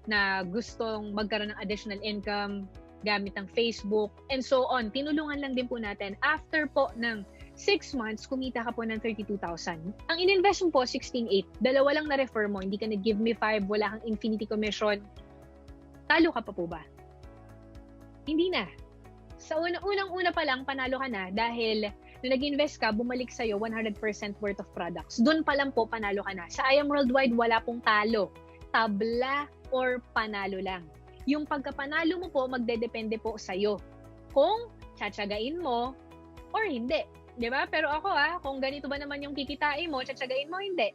na gustong magkaroon ng additional income gamit ng Facebook, and so on. Tinulungan lang din po natin. After po ng 6 months, kumita ka po ng 32,000. Ang in-invest mo po, 16,800. 2 lang na-refer mo, hindi ka nag-give me 5, wala kang infinity commission. Talo ka pa po ba? Hindi na. Sa unang-una pa lang, panalo ka na dahil nung nag-invest ka, bumalik sa'yo 100% worth of products. Doon pa lang po, panalo ka na. Sa I Am Worldwide, wala pong talo. Tabla or panalo lang. Yung pagkapanalo mo po, magdedepende po sa'yo. Kung tsatsagain mo or hindi. Diba? Pero ako kung ganito ba naman yung kikitain mo, tsatsagain mo, hindi.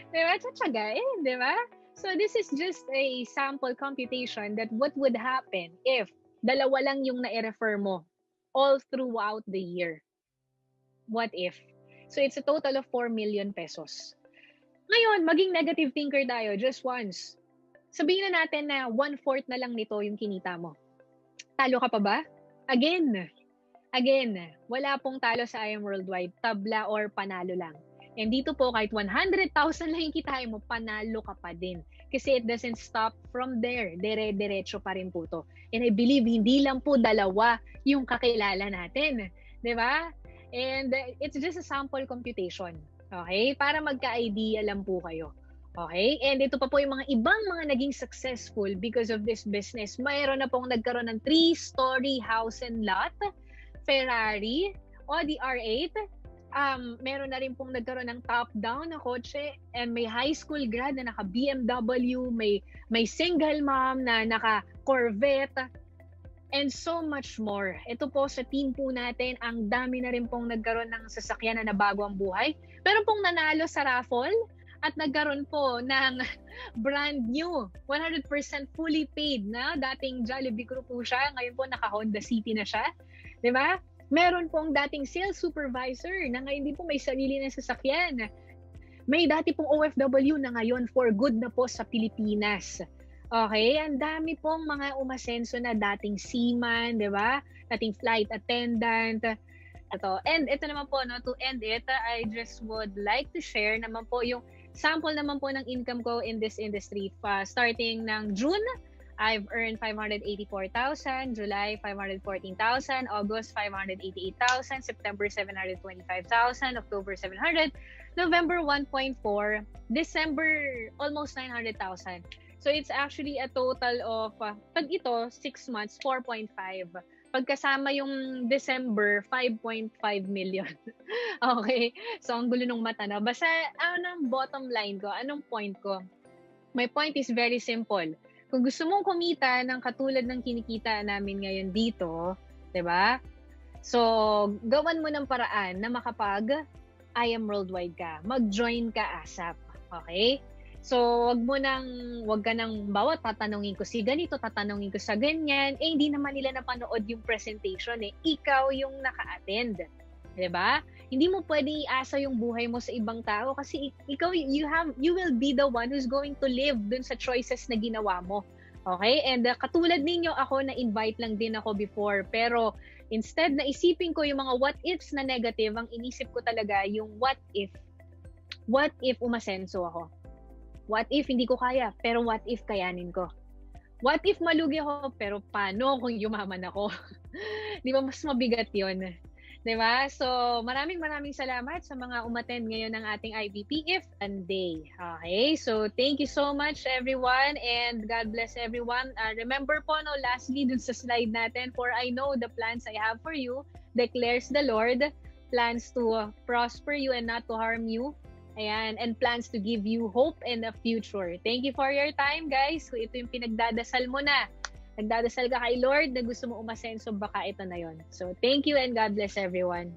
Diba? Tsatsagain, diba? So this is just a sample computation that what would happen if 2 lang yung na-refer mo all throughout the year. What if? So it's a total of 4 million pesos. Ngayon, maging negative thinker tayo just once. Sabihin na natin na 1/4 na lang nito yung kinita mo. Talo ka pa ba? Again, wala pong talo sa I Am Worldwide. Tabla or panalo lang. And dito po, kahit 100,000 lang yung kitain mo, panalo ka pa din. Kasi it doesn't stop from there. Dire-diretso pa rin po to. And I believe, hindi lang po 2 yung kakilala natin. Diba? And it's just a sample computation. Okay? Para magka-idea lang po kayo. Okay? And ito pa po yung mga ibang mga naging successful because of this business. Mayroon na pong nagkaroon ng 3-story house and lot, Ferrari, Audi R8, meron na rin pong nagkaroon ng top-down na kotse, and may high school grad na naka-BMW, may single mom na naka-Corvette, and so much more. Ito po sa team po natin, ang dami na rin pong nagkaroon ng sasakyan na nabago ang buhay. Meron pong nanalo sa raffle at nagkaroon po ng brand new, 100% fully paid na. Dating Jollibee Crew po siya, ngayon po naka-Honda City na siya. Diba? Meron pong dating sales supervisor na ngayon din po may sarili na sasakyan. May dati pong OFW na ngayon for good na po sa Pilipinas. Okay? Ang dami pong mga umasenso na dating seaman, di ba? Dating flight attendant. And ito naman po, no, to end it, I just would like to share naman po yung sample naman po ng income ko in this industry. Starting ng June, I've earned 584,000, July 514,000, August 588,000, September 725,000, October 700, November 1.4, December almost 900,000. So it's actually a total of pag ito 6 months 4.5. Pagkasama yung December 5.5 million. Okay. So ang gulo ng mata na. Basta anong bottom line ko, anong point ko? My point is very simple. Kung gusto mong kumita ng katulad ng kinikita namin ngayon dito, 'di ba? So, gawan mo ng paraan na makapag I Am Worldwide ka. Mag-join ka ASAP. Okay? So, wag ka nang bawat tatanungin ko si ganito, tatanungin ko sa ganyan. Hindi naman nila napanood yung presentation eh. Ikaw yung naka-attend. 'Di ba? Hindi mo pwedeng iasa yung buhay mo sa ibang tao kasi ikaw, you will be the one who's going to live dun sa choices na ginawa mo. Okay? And katulad ninyo, ako na-invite lang din ako before. Pero instead na isipin ko yung mga what ifs na negative, ang inisip ko talaga yung what if. What if umasenso ako? What if hindi ko kaya, pero what if kayanin ko? What if malugi ako, pero paano kung yumaman ako? Di ba mas mabigat yun? Diba? So, maraming salamat sa mga umattend ngayon ng ating IBP If and Day. Okay? So, thank you so much everyone and God bless everyone. Remember po, no, lastly, dun sa slide natin, for I know the plans I have for you, declares the Lord, plans to prosper you and not to harm you. Ayan, and plans to give you hope in the future. Thank you for your time, guys. Kung ito yung pinagdadasal mo na, nagdadasal ka kay Lord na gusto mo umasenso, baka ito na yon. So, thank you and God bless everyone.